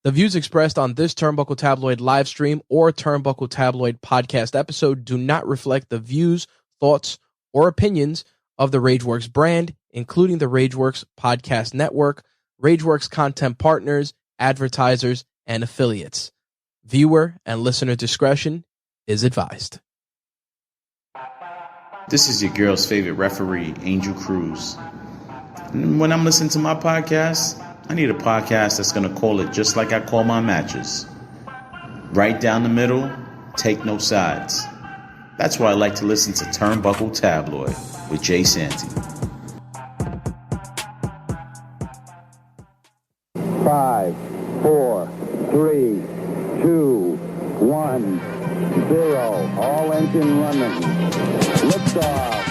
The views expressed on this Turnbuckle Tabloid live stream or Turnbuckle Tabloid podcast episode do not reflect the views, thoughts, or opinions of the Rageworks brand, including the Rageworks podcast network, Rageworks content partners, advertisers, and affiliates. Viewer and listener discretion is advised. This is your girl's favorite referee, Angel Cruz. And when I'm listening to my podcast, I need a podcast that's going to call it just like I call my matches. Right down the middle, take no sides. That's why I like to listen to Turnbuckle Tabloid with Jay Santee. 5, 4, 3, 2, 1, 0. All engine running. Liftoff.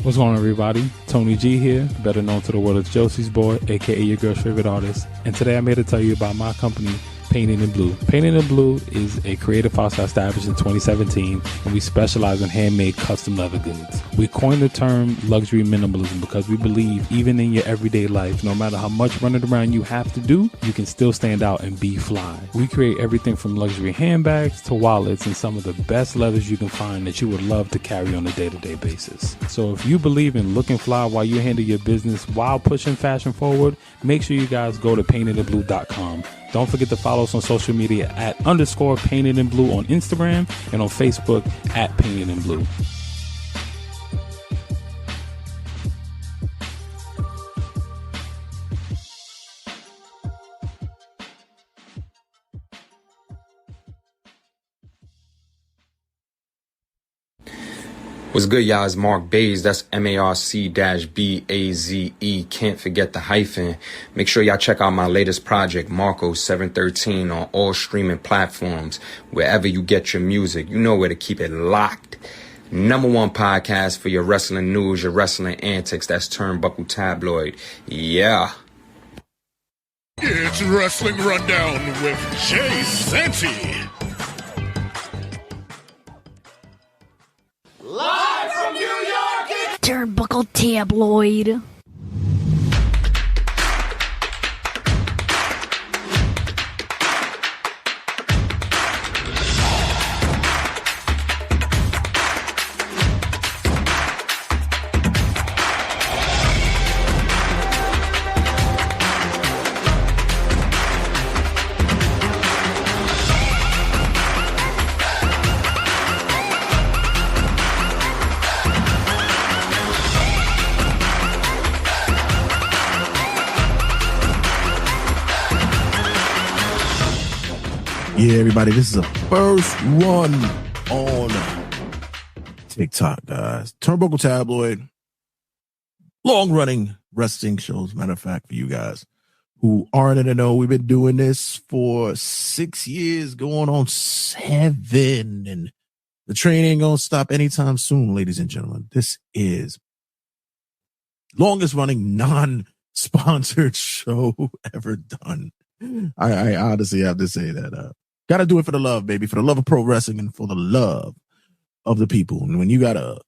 What's going on, everybody? Tony G here, better known to the world as Josie's Boy, aka your girl's favorite artist. And today I'm here to tell you about my company, Painted in Blue. Painted in Blue is a creative house established in 2017, and we specialize in handmade custom leather goods. We coined the term luxury minimalism because we believe even in your everyday life, no matter how much running around you have to do, you can still stand out and be fly. We create everything from luxury handbags to wallets and some of the best leathers you can find that you would love to carry on a day-to-day basis. So if you believe in looking fly while you handle your business while pushing fashion forward, make sure you guys go to paintedinblue.com. Don't forget to follow us on social media at _Painted in Blue on Instagram and on Facebook at Painted in Blue. What's good, y'all? It's Mark Baze. That's MARC-BAZE. Can't forget the hyphen. Make sure y'all check out my latest project, Marco 713, on all streaming platforms. Wherever you get your music, you know where to keep it locked. #1 podcast for your wrestling news, your wrestling antics. That's Turnbuckle Tabloid. Yeah. It's Wrestling Rundown with Jay Santee. Live from New York, it's Turnbuckle Tabloid. Yeah, everybody, this is the first one on TikTok, guys. Turnbuckle Tabloid, long-running wrestling shows. Matter of fact, for you guys who aren't in the know, we've been doing this for 6 years, going on 7, and the train ain't gonna stop anytime soon, ladies and gentlemen. This is longest-running non-sponsored show ever done. I honestly have to say that. Gotta do it for the love, baby, for the love of pro wrestling and for the love of the people. And when you got a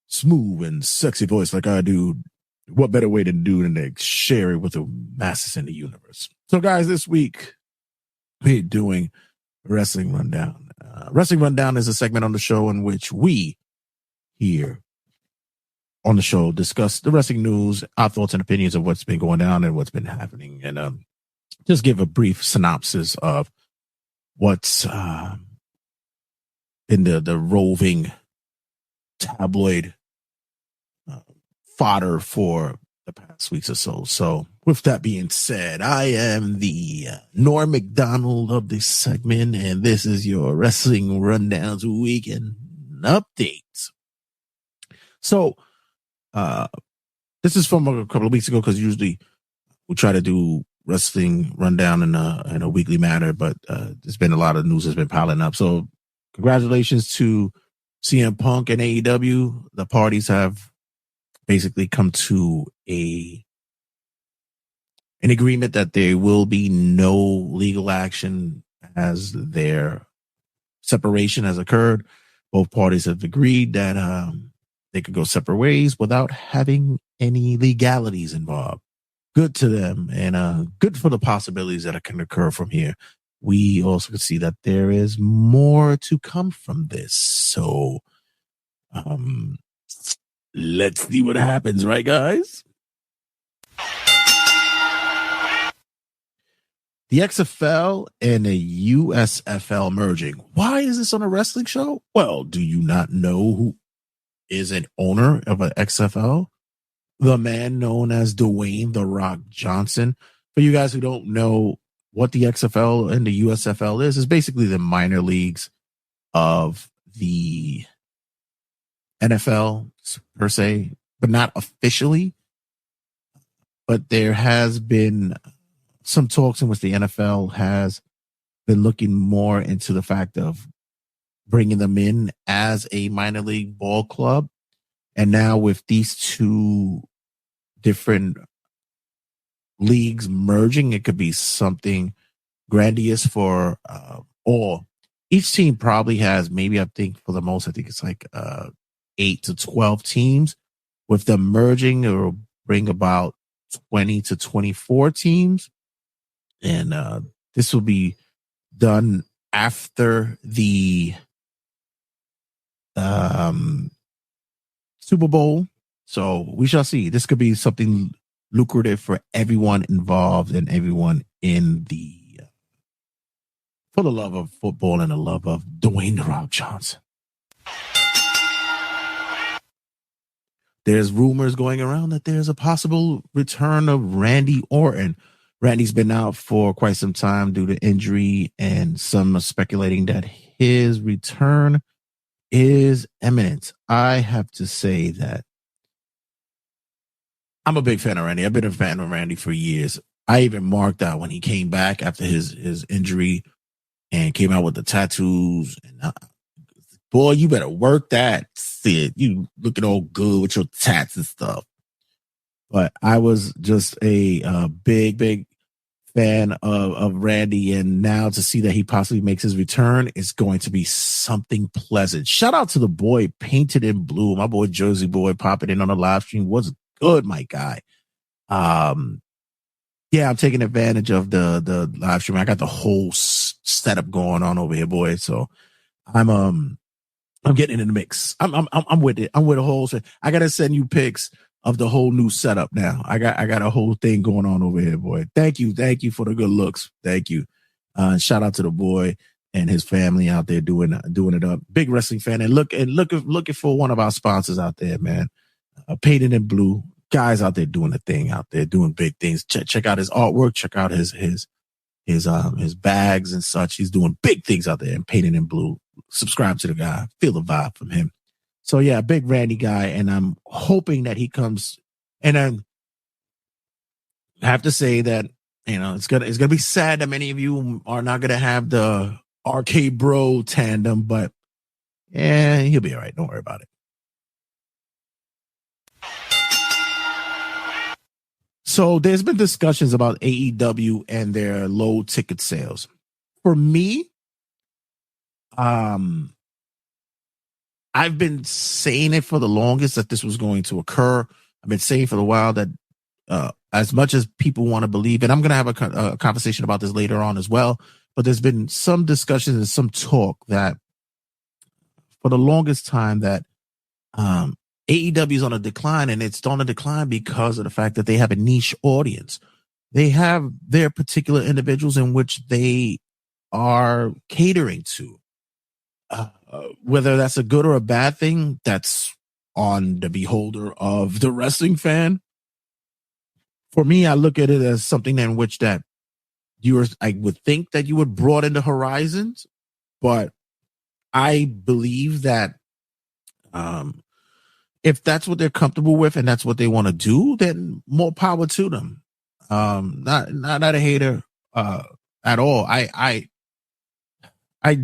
smooth and sexy voice like I do, what better way to do than to share it with the masses in the universe? So, guys, this week we're doing Wrestling Rundown. Wrestling Rundown is a segment on the show in which we here on the show discuss the wrestling news, our thoughts and opinions of what's been going down and what's been happening, and just give a brief synopsis of what's in the roving tabloid fodder for the past weeks or so. So with that being said, I am the Norm McDonald of this segment, and this is your Wrestling Rundowns Weekend Updates. So this is from a couple of weeks ago, because usually we try to do wrestling rundown in a weekly matter, but there's been a lot of news that's been piling up. So congratulations to CM Punk and AEW. The parties have basically come to an agreement that there will be no legal action as their separation has occurred. Both parties have agreed that they could go separate ways without having any legalities involved. Good to them, and good for the possibilities that can occur from here. We also can see that there is more to come from this. So let's see what happens, right, guys? The XFL and the USFL merging. Why is this on a wrestling show? Well, do you not know who is an owner of an XFL? The man known as Dwayne "The Rock" Johnson. For you guys who don't know what the XFL and the USFL is basically the minor leagues of the NFL per se, but not officially. But there has been some talks in which the NFL has been looking more into the fact of bringing them in as a minor league ball club. And now with these two different leagues merging, it could be something grandiose for all. Each team probably has maybe, I think for the most, I think it's like 8 to 12 teams. With them merging, it will bring about 20 to 24 teams. And this will be done after the Super Bowl. So we shall see. This could be something lucrative for everyone involved and everyone in the for the love of football and the love of Dwayne "The Rock" Johnson. There's rumors going around that there's a possible return of Randy Orton. Randy's been out for quite some time due to injury, and some are speculating that his return is imminent. I have to say that I'm a big fan of Randy. I've been a fan of Randy for years. I even marked out when he came back after his injury and came out with the tattoos. And boy, you better work that, Sid. You looking all good with your tats and stuff. But I was just a big fan of Randy, and now to see that he possibly makes his return is going to be something pleasant. Shout out to the boy Painted in Blue, my boy Jersey Boy, popping in on the live stream. Was good, my guy. Yeah, I'm taking advantage of the live stream. I got the whole setup going on over here, boy. So I'm getting in the mix. I'm with it. I'm with a whole. I gotta send you pics of the whole new setup now. I got a whole thing going on over here, boy. Thank you for the good looks. Thank you. Shout out to the boy and his family out there doing it up. Big wrestling fan, and looking for one of our sponsors out there, man. Painted in Blue, guys out there doing a thing out there, doing big things. Check out his artwork. Check out his bags and such. He's doing big things out there and Painted in Blue. Subscribe to the guy. Feel the vibe from him. So yeah, big Randy guy, and I'm hoping that he comes. And I have to say that, you know, it's gonna be sad that many of you are not gonna have the RK Bro tandem, but yeah, he'll be all right. Don't worry about it. So there's been discussions about AEW and their low ticket sales. For me, I've been saying it for the longest that this was going to occur. I've been saying for a while that as much as people want to believe, and I'm going to have a conversation about this later on as well, but there's been some discussions and some talk that for the longest time that AEW is on a decline, and it's on a decline because of the fact that they have a niche audience. They have their particular individuals in which they are catering to. Whether that's a good or a bad thing, that's on the beholder of the wrestling fan. For me, I look at it as something in which that I would think that you would broaden the horizons, but I believe that if that's what they're comfortable with and that's what they want to do, then more power to them. Not a hater at all. I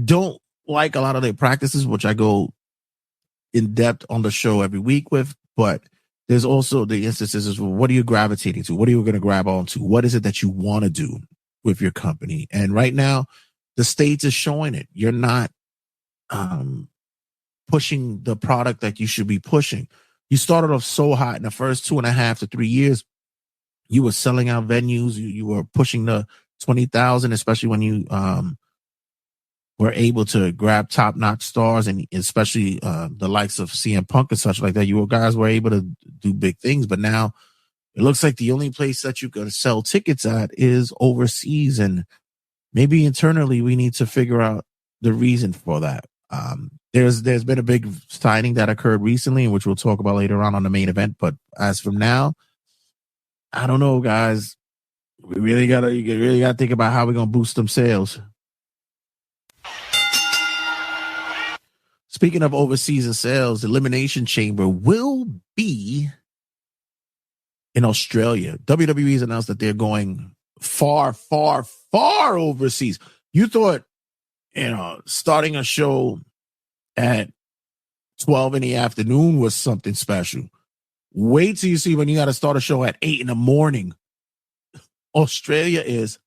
don't like a lot of their practices, which I go in depth on the show every week with, but there's also the instances of what are you gravitating to? What are you going to grab onto? What is it that you want to do with your company? And right now, the States is showing it. You're not pushing the product that you should be pushing. You started off so hot in the first 2.5 to 3 years. You were selling out venues. You were pushing the 20,000, especially when you were able to grab top-notch stars, and especially the likes of CM Punk and such like that. You guys were able to do big things, but now it looks like the only place that you can sell tickets at is overseas, and maybe internally we need to figure out the reason for that. There's been a big signing that occurred recently, which we'll talk about later on the main event, but as from now, I don't know, guys. You really gotta think about how we're gonna boost them sales. Speaking of overseas and sales, the Elimination Chamber will be in Australia. WWE's announced that they're going far, far, far overseas. You thought, starting a show at 12 in the afternoon was something special. Wait till you see when you got to start a show at 8 in the morning. Australia is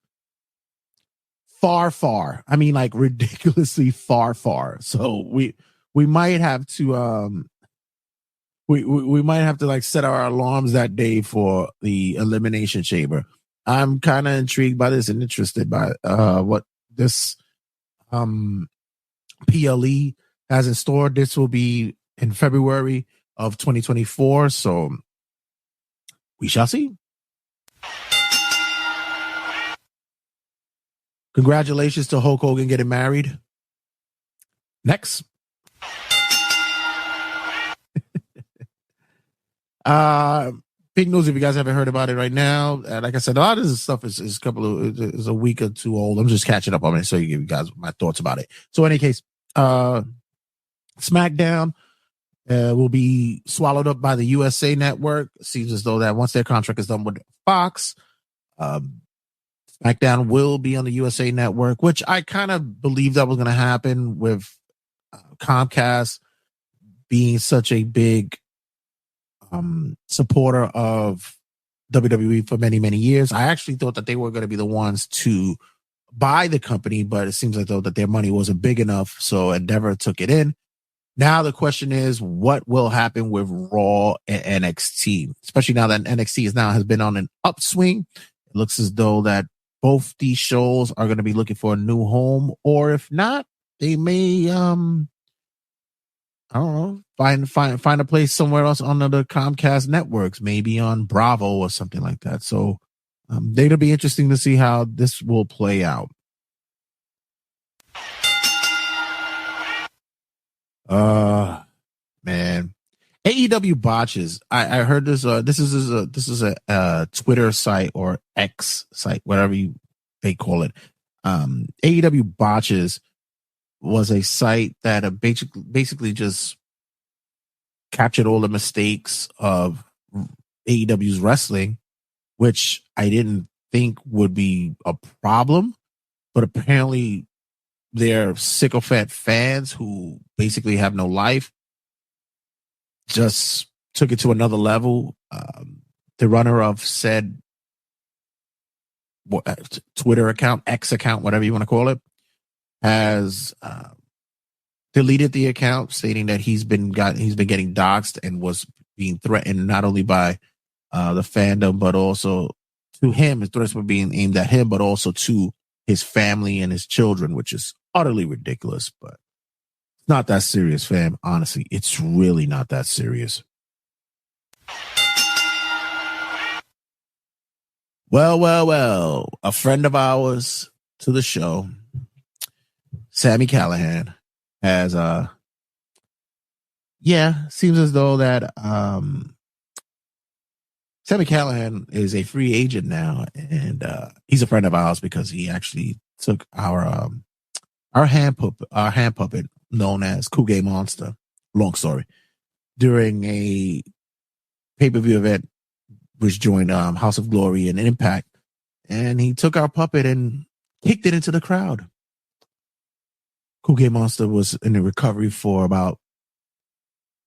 far, far. I mean, like ridiculously far, far. So we might have to we might have to like set our alarms that day for the Elimination Chamber. I'm kind of intrigued by this and interested by what this PLE has in store. This will be in February of 2024, so we shall see. Congratulations to Hulk Hogan getting married. Next. Big news if you guys haven't heard about it right now. Like I said, a lot of this stuff is a week or two old. I'm just catching up on it, so you give you guys my thoughts about it. So in any case, SmackDown will be swallowed up by the USA Network. It seems as though that once their contract is done with Fox, SmackDown will be on the USA Network, which I kind of believe that was going to happen with Comcast being such a big supporter of WWE for many, many years. I actually thought that they were going to be the ones to buy the company, but it seems like though that their money wasn't big enough, so Endeavor took it in. Now the question is, what will happen with Raw and NXT, especially now that NXT has been on an upswing. It looks as though that both these shows are going to be looking for a new home, or if not, they may I don't know, find a place somewhere else on the Comcast networks, maybe on Bravo or something like that. So it'll be interesting to see how this will play out. Man, AEW botches. I heard this. This is a Twitter site or X site, whatever they call it. AEW botches was a site that basically just captured all the mistakes of AEW's wrestling, which I didn't think would be a problem, but apparently they're sycophant fans who basically have no life just took it to another level. The runner of said Twitter account, X account, whatever you want to call it, has deleted the account, stating that he's been getting doxxed and was being threatened not only by the fandom, but also to him. His threats were being aimed at him, but also to his family and his children, which is utterly ridiculous. But it's not that serious, fam. Honestly, it's really not that serious. Well, a friend of ours to the show, Sami Callihan, has seems as though that Sami Callihan is a free agent now, and he's a friend of ours because he actually took our hand puppet known as Kuge Monster, long story, during a pay-per-view event which joined House of Glory and Impact. And he took our puppet and kicked it into the crowd. Cool K Monster was in the recovery for about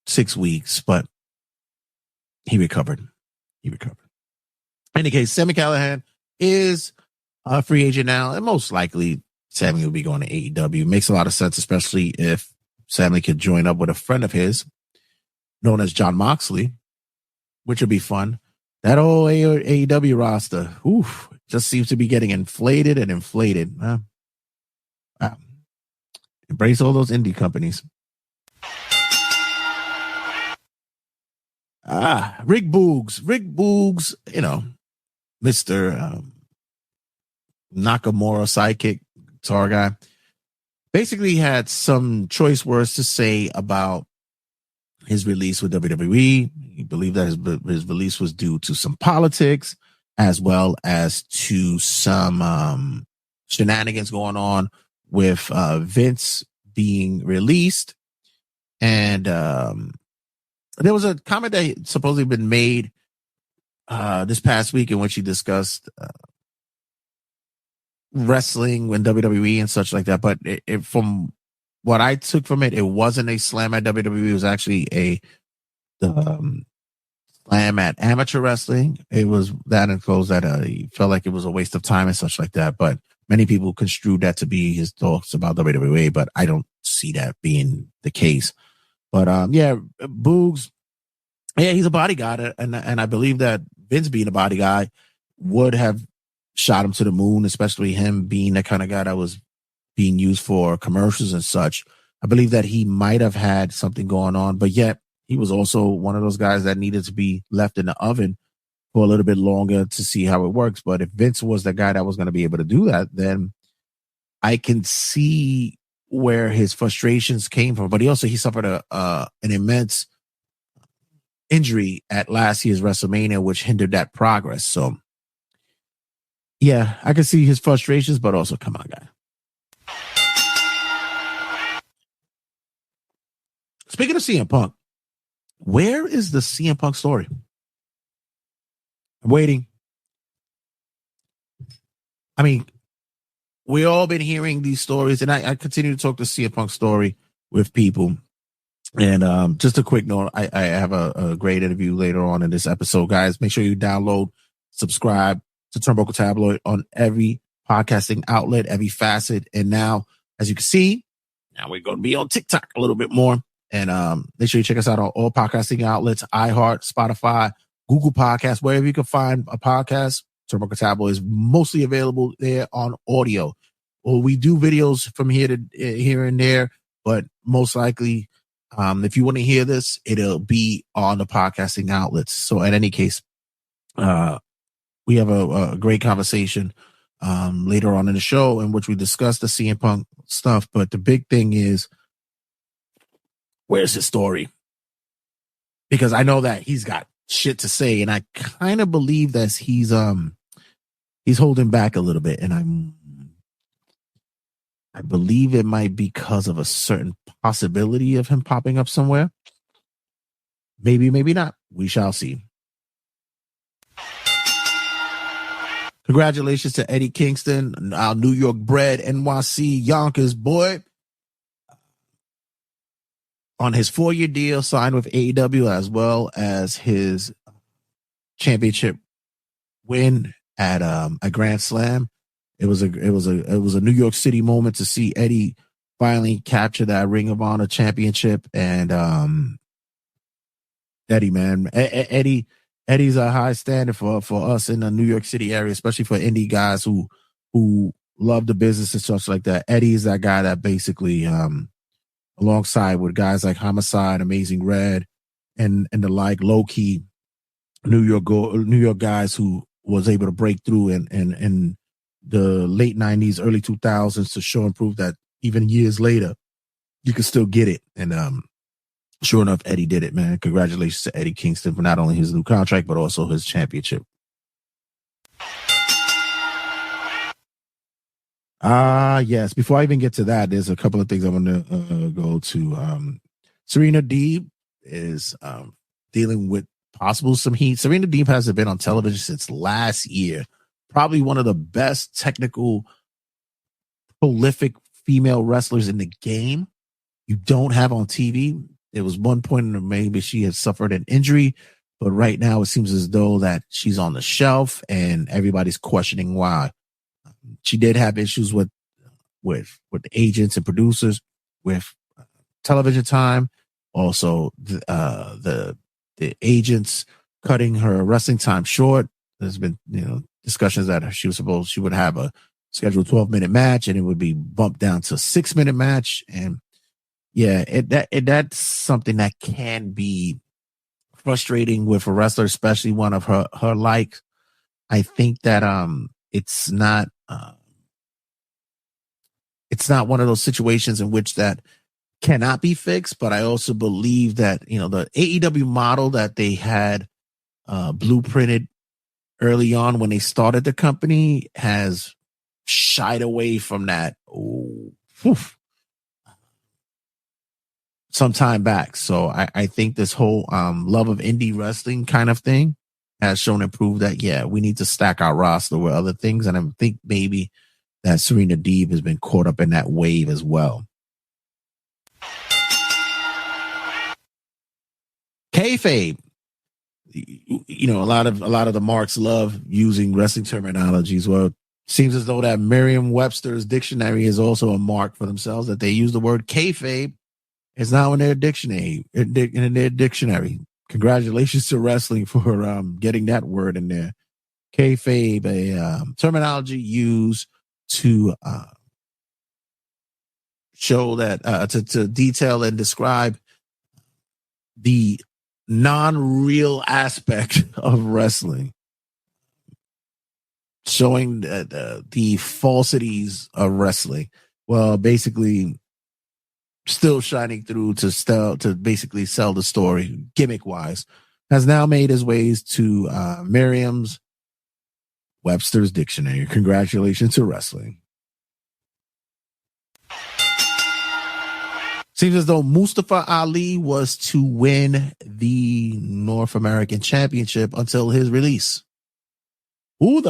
6 weeks, but he recovered. In any case, Sami Callihan is a free agent now, and most likely Sami will be going to AEW. Makes a lot of sense, especially if Sami could join up with a friend of his known as Jon Moxley, which would be fun. That whole AEW roster, just seems to be getting inflated and inflated. Embrace all those indie companies. Rick Boogs, Mr. Nakamura sidekick, guitar guy, basically had some choice words to say about his release with WWE. He believed that his release was due to some politics as well as to some shenanigans going on with Vince being released. And there was a comment that supposedly been made this past week in which he discussed wrestling when WWE and such like that. But from what I took from it, it wasn't a slam at WWE. It was actually a slam at amateur wrestling. It was that and close that he felt like it was a waste of time and such like that. But many people construed that to be his thoughts about WWE, but I don't see that being the case. But Boogs, he's a body guy, and I believe that Vince being a body guy would have shot him to the moon, especially him being the kind of guy that was being used for commercials and such. I believe that he might have had something going on, but yet he was also one of those guys that needed to be left in the oven for a little bit longer to see how it works. But if Vince was the guy that was going to be able to do that, then I can see where his frustrations came from. But he suffered an immense injury at last year's WrestleMania, which hindered that progress. So yeah, I can see his frustrations, but also, come on, guy. Speaking of CM Punk, where is the CM Punk story? I'm waiting. I mean, we all been hearing these stories, and I continue to talk the CM Punk story with people. And just a quick note, I have a great interview later on in this episode, guys. Make sure you download, subscribe to Turnbuckle Tabloid on every podcasting outlet, every facet. And now, as you can see, now we're going to be on TikTok a little bit more. And make sure you check us out on all podcasting outlets, iHeart, Spotify, Google Podcasts, wherever you can find a podcast. Turnbuckle Tabloid is mostly available there on audio. Well, we do videos from here and there, but most likely, if you want to hear this, it'll be on the podcasting outlets. So in any case, we have a great conversation later on in the show in which we discuss the CM Punk stuff. But the big thing is, where's his story? Because I know that he's got shit to say, and I kind of believe that he's holding back a little bit, and I believe it might be because of a certain possibility of him popping up somewhere. Maybe, maybe not. We shall see. Congratulations to Eddie Kingston, our New York bred NYC Yonkers boy, on his 4-year deal signed with AEW, as well as his championship win at a Grand Slam. It was a New York City moment to see Eddie finally capture that Ring of Honor championship. And Eddie's a high standard for us in the New York City area, especially for indie guys who love the business and such like that. Eddie's that guy that basically alongside with guys like Homicide, Amazing Red, and the like, low key New York guys who was able to break through in the late 90s, early 2000s to show and prove that even years later you can still get it. And sure enough, Eddie did it, man. Congratulations to Eddie Kingston for not only his new contract but also his championship. Yes. Before I even get to that, there's a couple of things I want to go to. Serena Deeb is dealing with possible some heat. Serena Deeb hasn't been on television since last year. Probably one of the best technical, prolific female wrestlers in the game. You don't have on TV. There was one point in maybe she had suffered an injury, but right now it seems as though that she's on the shelf and everybody's questioning why. She did have issues with agents and producers, with television time. Also, the agents cutting her wrestling time short. There's been, discussions that she would have a scheduled 12-minute match and it would be bumped down to a 6-minute match. And yeah, that's something that can be frustrating with a wrestler, especially one of her like. I think that it's not one of those situations in which that cannot be fixed, but I also believe that, the AEW model that they had blueprinted early on when they started the company has shied away from that some time back. So I think this whole love of indie wrestling kind of thing has shown and proved that, yeah, we need to stack our roster with other things. And I think maybe that Serena Deeb has been caught up in that wave as well. Kayfabe. A lot of the marks love using wrestling terminologies. Well, it seems as though that Merriam-Webster's dictionary is also a mark for themselves, that they use the word kayfabe. It's now in their dictionary. Congratulations to wrestling for getting that word in there. Kayfabe, a terminology used to show that to detail and describe the non-real aspect of wrestling, showing the falsities of wrestling. Well, basically, still shining through to basically sell the story gimmick-wise, has now made his ways to Merriam-Webster's dictionary. Congratulations to wrestling. Seems as though Mustafa Ali was to win the North American Championship until his release. Who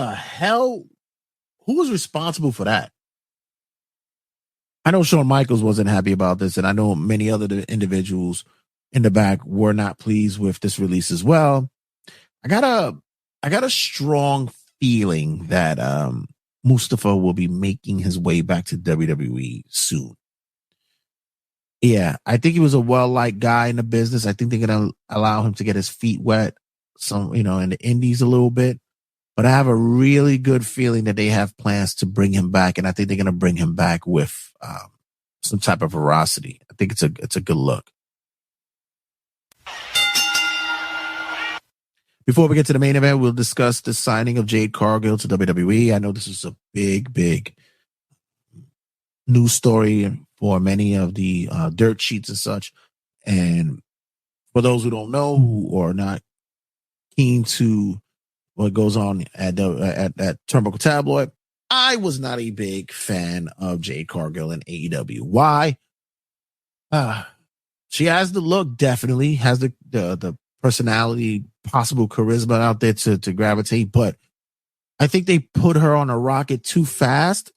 was responsible for that? I know Shawn Michaels wasn't happy about this, and I know many other individuals in the back were not pleased with this release as well. I got a strong feeling that Mustafa will be making his way back to WWE soon. Yeah, I think he was a well-liked guy in the business. I think they're going to allow him to get his feet wet in the indies a little bit. But I have a really good feeling that they have plans to bring him back, and I think they're going to bring him back with some type of veracity. I think it's a good look. Before we get to the main event, we'll discuss the signing of Jade Cargill to WWE. I know this is a big news story for many of the dirt sheets and such. And for those who don't know, who are not keen to what goes on at Turnbuckle Tabloid, I was not a big fan of Jade Cargill in AEW. Why? She has the look, definitely has the personality, possible charisma out there to gravitate, but I think they put her on a rocket too fast,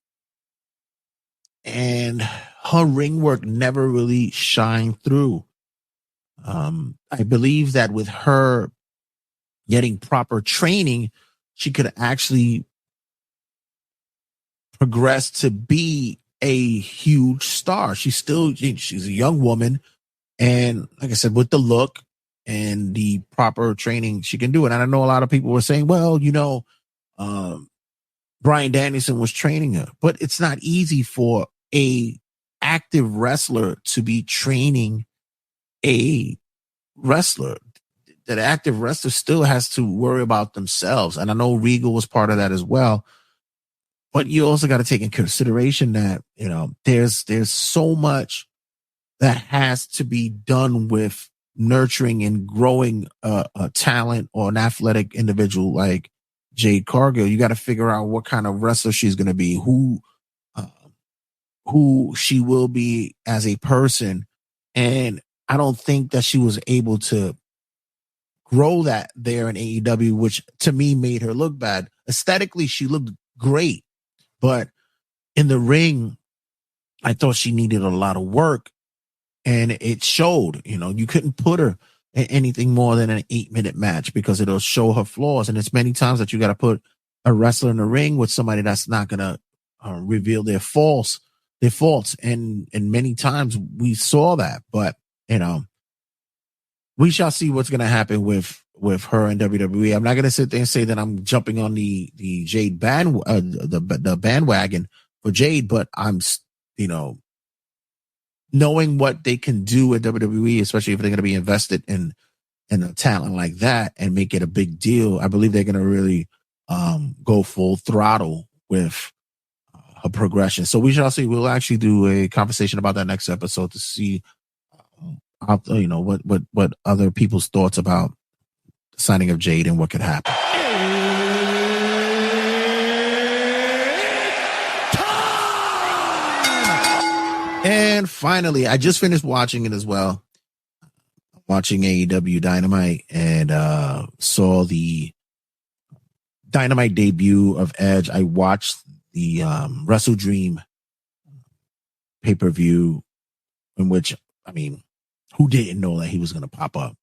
and her ring work never really shined through. I believe that with her getting proper training, she could actually progress to be a huge star. She's a young woman, and like I said, with the look and the proper training, she can do it. And I know a lot of people were saying, well, Bryan Danielson was training her, but it's not easy for a active wrestler to be training a wrestler. That active wrestler still has to worry about themselves. And I know Regal was part of that as well. But you also got to take in consideration that, there's so much that has to be done with nurturing and growing a talent or an athletic individual like Jade Cargill. You got to figure out what kind of wrestler she's going to be, who she will be as a person. And I don't think that she was able to grow that there in AEW, which to me made her look bad. Aesthetically, she looked great, but in the ring, I thought she needed a lot of work, and it showed. You couldn't put her in anything more than an 8-minute match because it'll show her flaws. And it's many times that you got to put a wrestler in the ring with somebody that's not going to reveal their faults. And many times we saw that, but we shall see what's going to happen with her in WWE. I'm not going to sit there and say that I'm jumping on the Jade the bandwagon for Jade, but I'm, knowing what they can do at WWE, especially if they're going to be invested in a talent like that and make it a big deal. I believe they're going to really go full throttle with a progression. So we shall see. We'll actually do a conversation about that next episode to see, what other people's thoughts about the signing of Jade and what could happen. And finally, I just finished watching it as well. Watching AEW Dynamite and saw the Dynamite debut of Edge. I watched the WrestleDream pay-per-view, in which, who didn't know that he was going to pop up?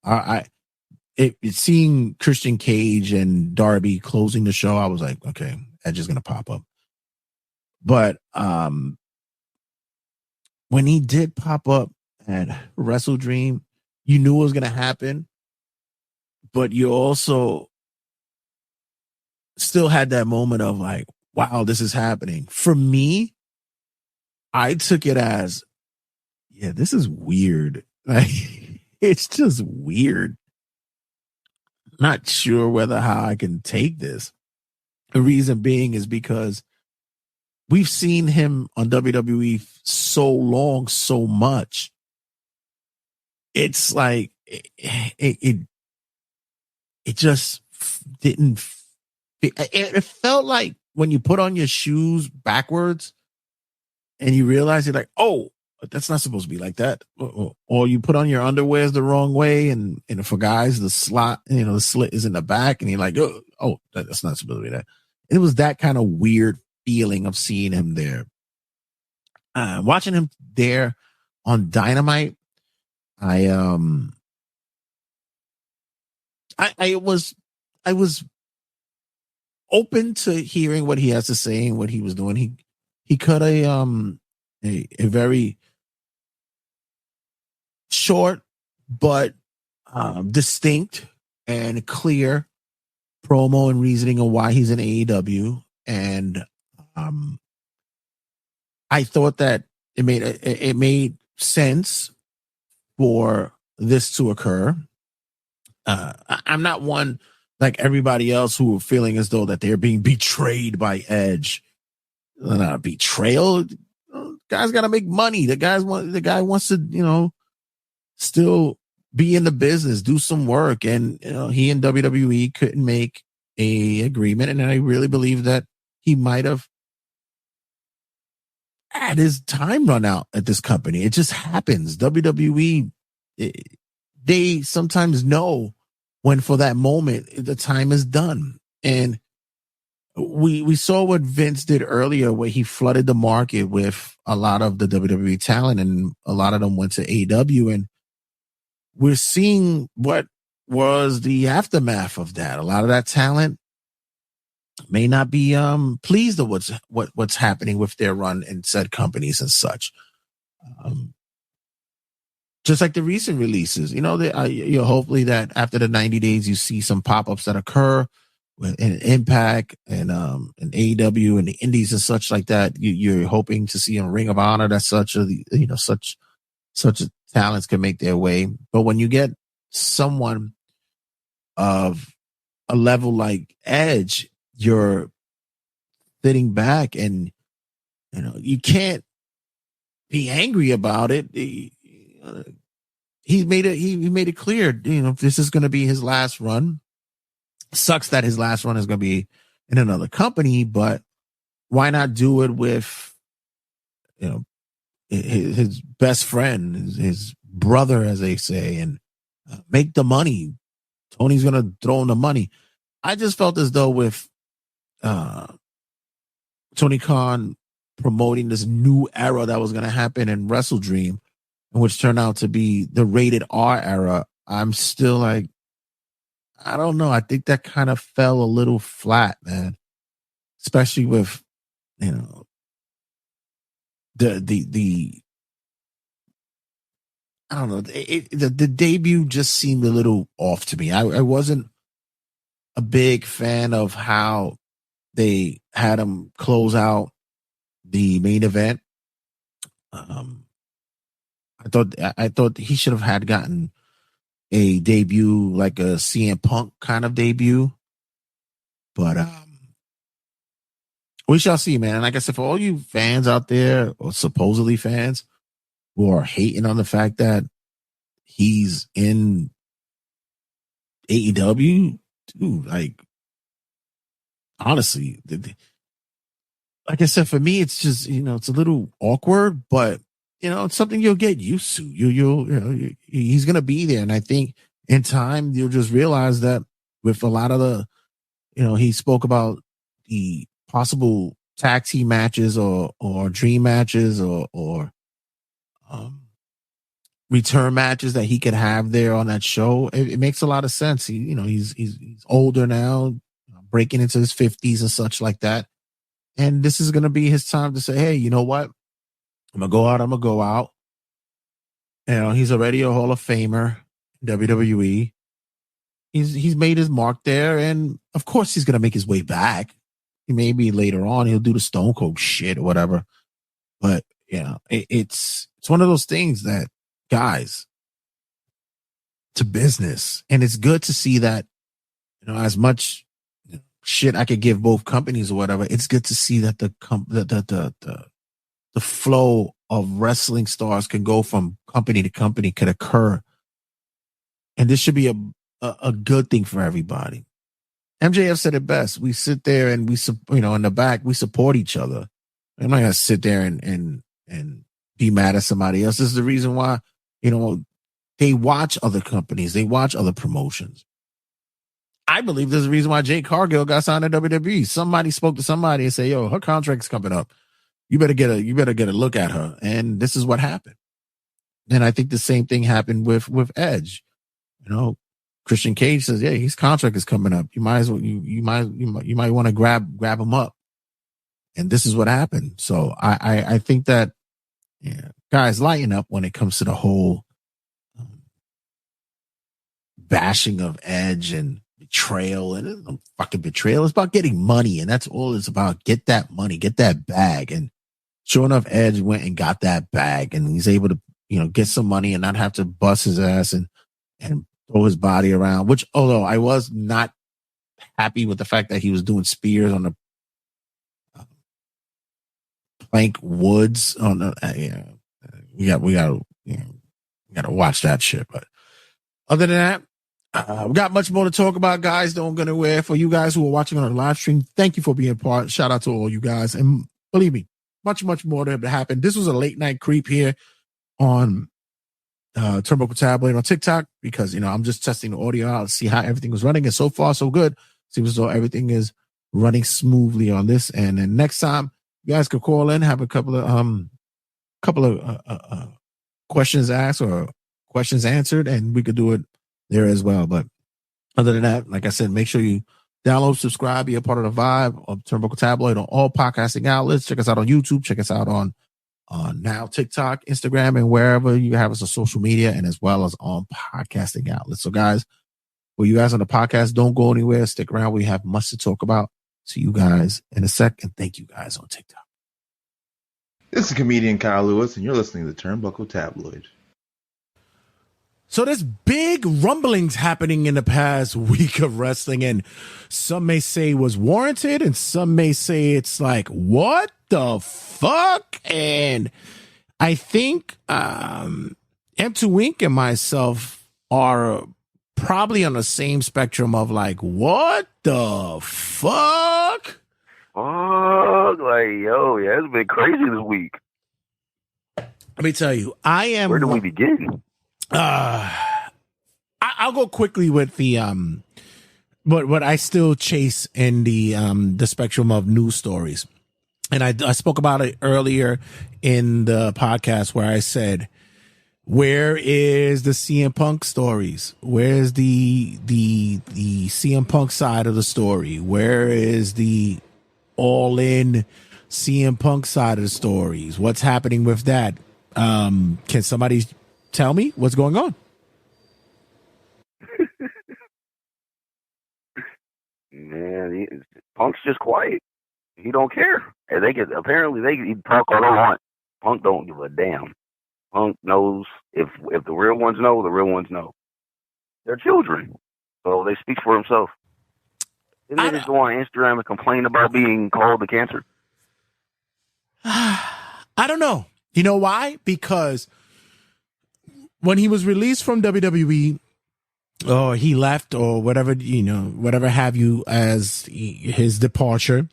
Seeing Christian Cage and Darby closing the show, I was like, okay, Edge is going to pop up. But when he did pop up at WrestleDream, you knew it was going to happen, but you also still had that moment of like, wow, this is happening. For me, I took it as, yeah, this is weird. Like, it's just weird. Not sure how I can take this. The reason being is because we've seen him on WWE so long, so much. It's like it just didn't. It felt like when you put on your shoes backwards and you realize you're like, oh, that's not supposed to be like that. Or you put on your underwears the wrong way, and for guys, the slit is in the back, and you're like, oh, that's not supposed to be that. It was that kind of weird feeling of seeing him there. Watching him there on Dynamite, I was open to hearing what he has to say and what he was doing. He cut a very short but distinct and clear promo and reasoning of why he's in AEW, and I thought that it made sense for this to occur. I'm not one like everybody else who are feeling as though that they're being betrayed by Edge. Not a betrayal. Guy's got to make money. The guy wants to, still be in the business, do some work, and he and WWE couldn't make a agreement, and I really believe that he might have had his time run out at this company. It just happens. WWE, they sometimes know when for that moment the time is done. And we saw what Vince did earlier, where he flooded the market with a lot of the WWE talent, and a lot of them went to AEW, and we're seeing what was the aftermath of that. A lot of that talent may not be pleased with what's happening with their run in said companies and such. Just like the recent releases, hopefully that after the 90 days, you see some pop-ups that occur in Impact and AEW and the Indies and such like that. You're hoping to see a Ring of Honor that such talents can make their way. But when you get someone of a level like Edge, you're sitting back and you can't be angry about it. He made it clear, this is going to be his last run. Sucks that his last run is going to be in another company, but why not do it with his best friend, his brother, as they say, and make the money, Tony's going to throw him the money. I just felt as though with Tony Khan promoting this new era that was going to happen in WrestleDream, which turned out to be the rated R era, I'm still like, I don't know. I think that kind of fell a little flat, man. Especially with, you know, the I don't know. The debut just seemed a little off to me. I wasn't a big fan of how they had him close out the main event. I thought he should have had gotten a debut like a CM Punk kind of debut, but we shall see, man. And like I said, for all you fans out there, or supposedly fans, who are hating on the fact that he's in AEW, dude, like, honestly, like I said, for me, it's just, you know, it's a little awkward, but, you know, it's something you'll get used to. He's going to be there. And I think in time, you'll just realize that with a lot of the, you know, he spoke about the possible tag team matches or dream matches or return matches that he could have there on that show. It makes a lot of sense. He's older now, breaking into his 50s and such like that. And this is going to be his time to say, hey, you know what? I'm going to go out. You know, he's already a Hall of Famer, WWE. He's made his mark there. And of course he's going to make his way back. Maybe later on he'll do the Stone Cold shit or whatever. But, you know, it's one of those things that, guys, to business. And it's good to see that, you know, as much shit I could give both companies or whatever, it's good to see that the flow of wrestling stars can go from company to company, could occur. And this should be a good thing for everybody. MJF said it best. We sit there and in the back, we support each other. I'm not going to sit there and be mad at somebody else. This is the reason why, you know, they watch other companies. They watch other promotions. I believe there's a reason why Jade Cargill got signed to WWE. Somebody spoke to somebody and said, yo, her contract's coming up. You better get a look at her. And this is what happened. And I think the same thing happened with Edge. You know, Christian Cage says, yeah, his contract is coming up. You might want to grab him up. And this is what happened. So I think that, yeah, guys, lighten up when it comes to the whole bashing of Edge and betrayal. And fucking betrayal. It's about getting money, and that's all it's about. Get that money, get that bag. And sure enough, Edge went and got that bag, and he's able to, you know, get some money and not have to bust his ass and throw his body around. Which, although I was not happy with the fact that he was doing spears on the plank woods on the, we gotta watch that shit. But other than that, we got much more to talk about, guys. Don't go anywhere. For you guys who are watching on the live stream, thank you for being part. Shout out to all you guys. And believe me, much more to happen. This was a late night creep here on Turnbuckle Tabloid on TikTok, because, you know, I'm just testing the audio out to see how everything was running. And so far, so good. Seems as though everything is running smoothly on this. And then next time, you guys could call in, have a couple of questions asked or questions answered, and we could do it there as well. But other than that, like I said, make sure you download, subscribe, be a part of the vibe of Turnbuckle Tabloid on all podcasting outlets. Check us out on YouTube. Check us out on now TikTok, Instagram, and wherever you have us on social media, and as well as on podcasting outlets. So, guys, for you guys on the podcast, don't go anywhere. Stick around. We have much to talk about. See you guys in a sec, and thank you guys on TikTok. This is comedian Kyle Lewis, and you're listening to Turnbuckle Tabloid. So there's big rumblings happening in the past week of wrestling, and some may say it was warranted, and some may say it's like, what the fuck? And I think M2 Wink and myself are probably on the same spectrum of like, what the fuck? Like, yo, yeah, it's been crazy this week. Let me tell you, I am. Where do we begin? I'm I'll go quickly with the what I still chase in the spectrum of news stories. And I spoke about it earlier in the podcast where I said, where is the CM Punk stories? Where's the CM Punk side of the story? Where is the all-in CM Punk side of the stories? What's happening with that? Can somebody tell me what's going on? Man, Punk's just quiet. He don't care. And they can talk all they want. Punk don't give a damn. Punk knows if the real ones know, the real ones know. They're children, so they speak for themselves. Didn't they just go on Instagram and complain about being called the cancer? I don't know. You know why? Because when he was released from WWE, or he left, or whatever, whatever have you as his departure,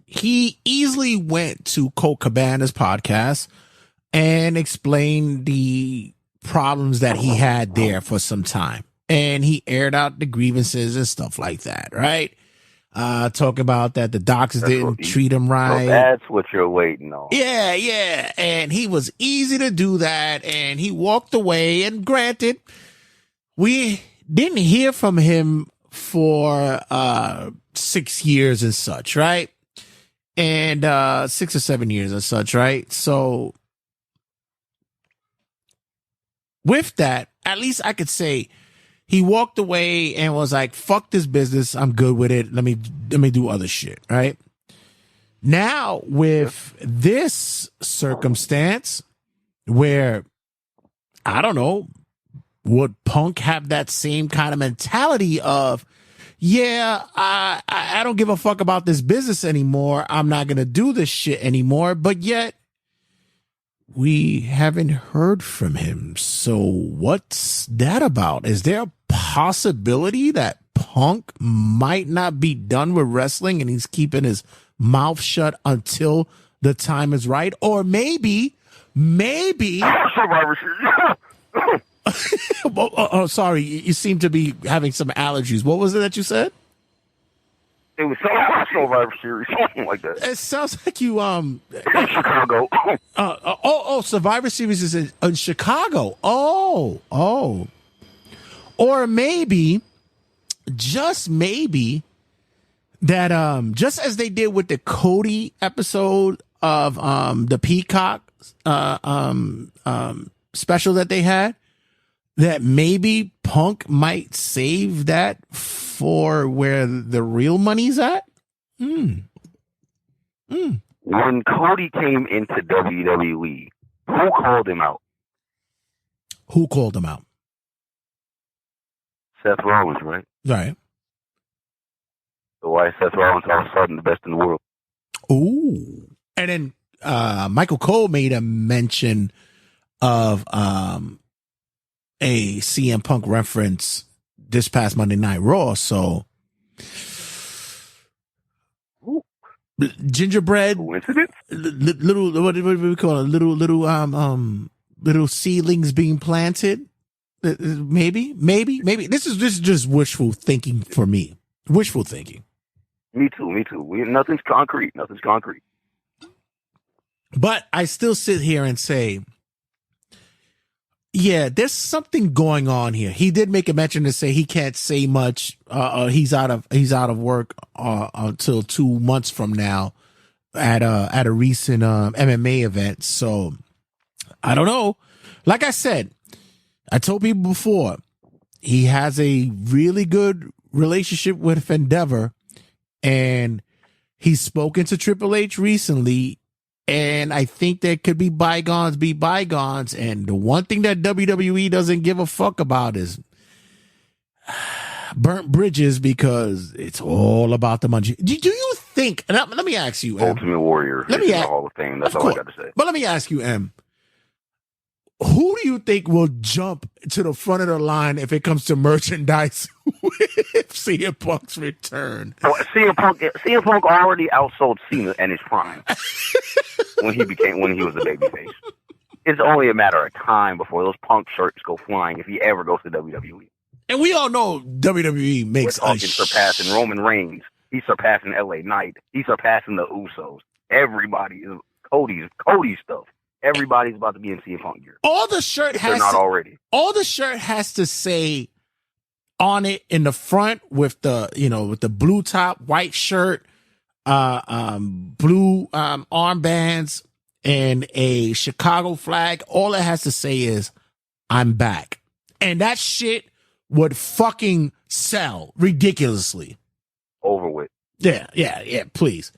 he easily went to Colt Cabana's podcast and explained the problems that he had there for some time. And he aired out the grievances and stuff like that, right? Talk about that the doctors didn't treat him right. So that's what you're waiting on. Yeah. And he was easy to do that. And he walked away. And granted, we didn't hear from him for 6 years and such, right? And 6 or 7 years and such, right? So with that, at least I could say he walked away and was like, fuck this business. I'm good with it. Let me do other shit, right? Now with this circumstance where, I don't know, would Punk have that same kind of mentality of, yeah, I don't give a fuck about this business anymore. I'm not going to do this shit anymore. But yet we haven't heard from him. So what's that about? Is there a possibility that Punk might not be done with wrestling and he's keeping his mouth shut until the time is right? Or maybe oh, sorry. You seem to be having some allergies. What was it that you said? It was Survivor Series, something like that. It sounds like you Chicago. Survivor Series is in Chicago. Oh. Or maybe, just maybe, that just as they did with the Cody episode of the Peacock special that they had, that maybe Punk might save that for where the real money's at? When Cody came into WWE, who called him out? Who called him out? Seth Rollins, right? Right. So why is Seth Rollins all of a sudden the best in the world? Ooh. And then Michael Cole made a mention of a CM Punk reference this past Monday Night Raw. So gingerbread, little what do we call it? Little seedlings being planted. Maybe. This is just wishful thinking for me. Wishful thinking. Me too. Nothing's concrete. But I still sit here and say, yeah, there's something going on here. He did make a mention to say he can't say much. He's out of work until 2 months from now at a recent MMA event. So I don't know. Like I said, I told people before, he has a really good relationship with Endeavor, and he's spoken to Triple H recently. And I think there could be bygones be bygones. And the one thing that WWE doesn't give a fuck about is burnt bridges, because it's all about the money. Do you think, and let me ask you, M, Ultimate Warrior, Hall of Fame. That's all I got to say. But let me ask you, M, who do you think will jump to the front of the line if it comes to merchandise with CM Punk's return? Well, CM Punk already outsold Cena in his prime when he was a babyface. It's only a matter of time before those Punk shirts go flying if he ever goes to WWE. And we all know WWE makes We're talking surpassing Roman Reigns. He's surpassing LA Knight. He's surpassing the Usos. Everybody is Cody's stuff. Everybody's about to be in CM Punk gear. All the shirt has not already. All the shirt has to say on it in the front with the with the blue top, white shirt, blue armbands, and a Chicago flag. All it has to say is "I'm back," and that shit would fucking sell ridiculously. Over with. Yeah. Please.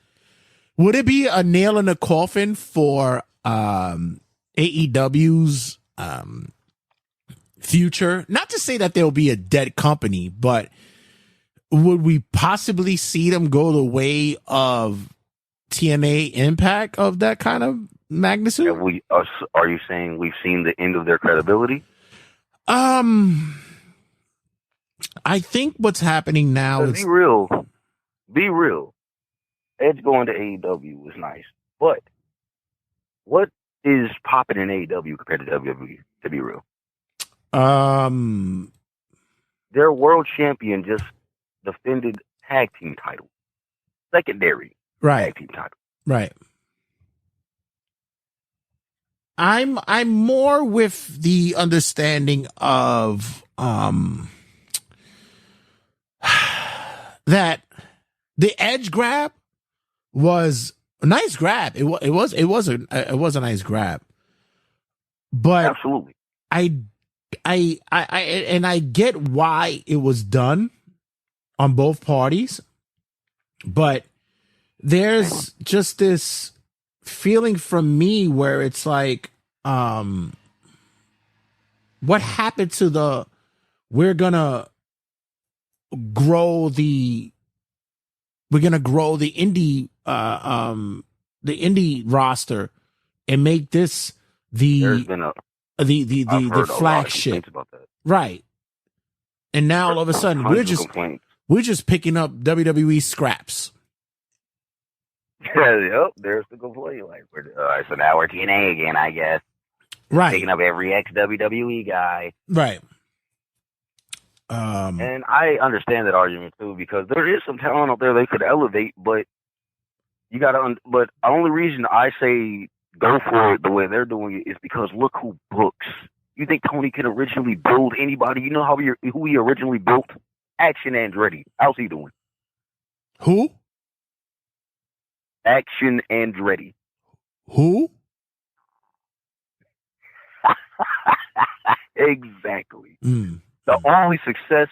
Would it be a nail in the coffin for AEW's future? Not to say that they'll be a dead company, but would we possibly see them go the way of TNA Impact of that kind of magnitude? Are you saying we've seen the end of their credibility? I think what's happening now is Be real. Edge going to AEW was nice, but what is popping in AEW compared to WWE? To be real, their world champion just defended tag team title, secondary tag team title. Right. I'm more with the understanding of that the Edge grab was a nice grab. It was a nice grab. But absolutely. I get why it was done on both parties, but there's just this feeling from me where it's like, what happened to we're gonna grow the indie roster and make this the flagship, right? And now all of a sudden we're just picking up WWE scraps. Yep, there's the complaint. Like, so now we're TNA again, I guess. Right, picking up every ex WWE guy. Right. And I understand that argument too, because there is some talent out there they could elevate, but you gotta. But the only reason I say go for it the way they're doing it is because look who books. You think Tony could originally build anybody? You know who he originally built? Action Andretti. How's he doing? Who? Action Andretti. Who? Exactly. The only success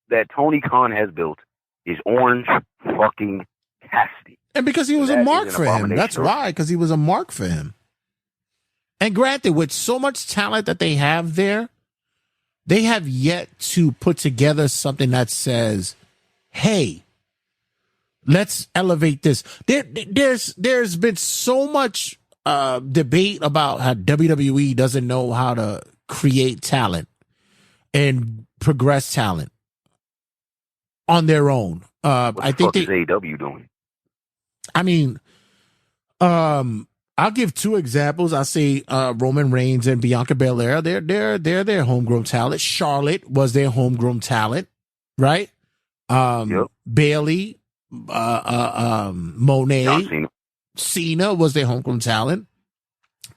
that Tony Khan has built is Orange fucking Cassidy. And because he was a mark for him. That's why, because he was a mark for him. And granted, with so much talent that they have there, they have yet to put together something that says, hey, let's elevate this. There's been so much debate about how WWE doesn't know how to create talent and progress talent on their own. I think is AEW doing? I mean, I'll give two examples. I'll say Roman Reigns and Bianca Belair. They're their homegrown talent. Charlotte was their homegrown talent, right? Yep. Bayley, Monet, Cena was their homegrown talent.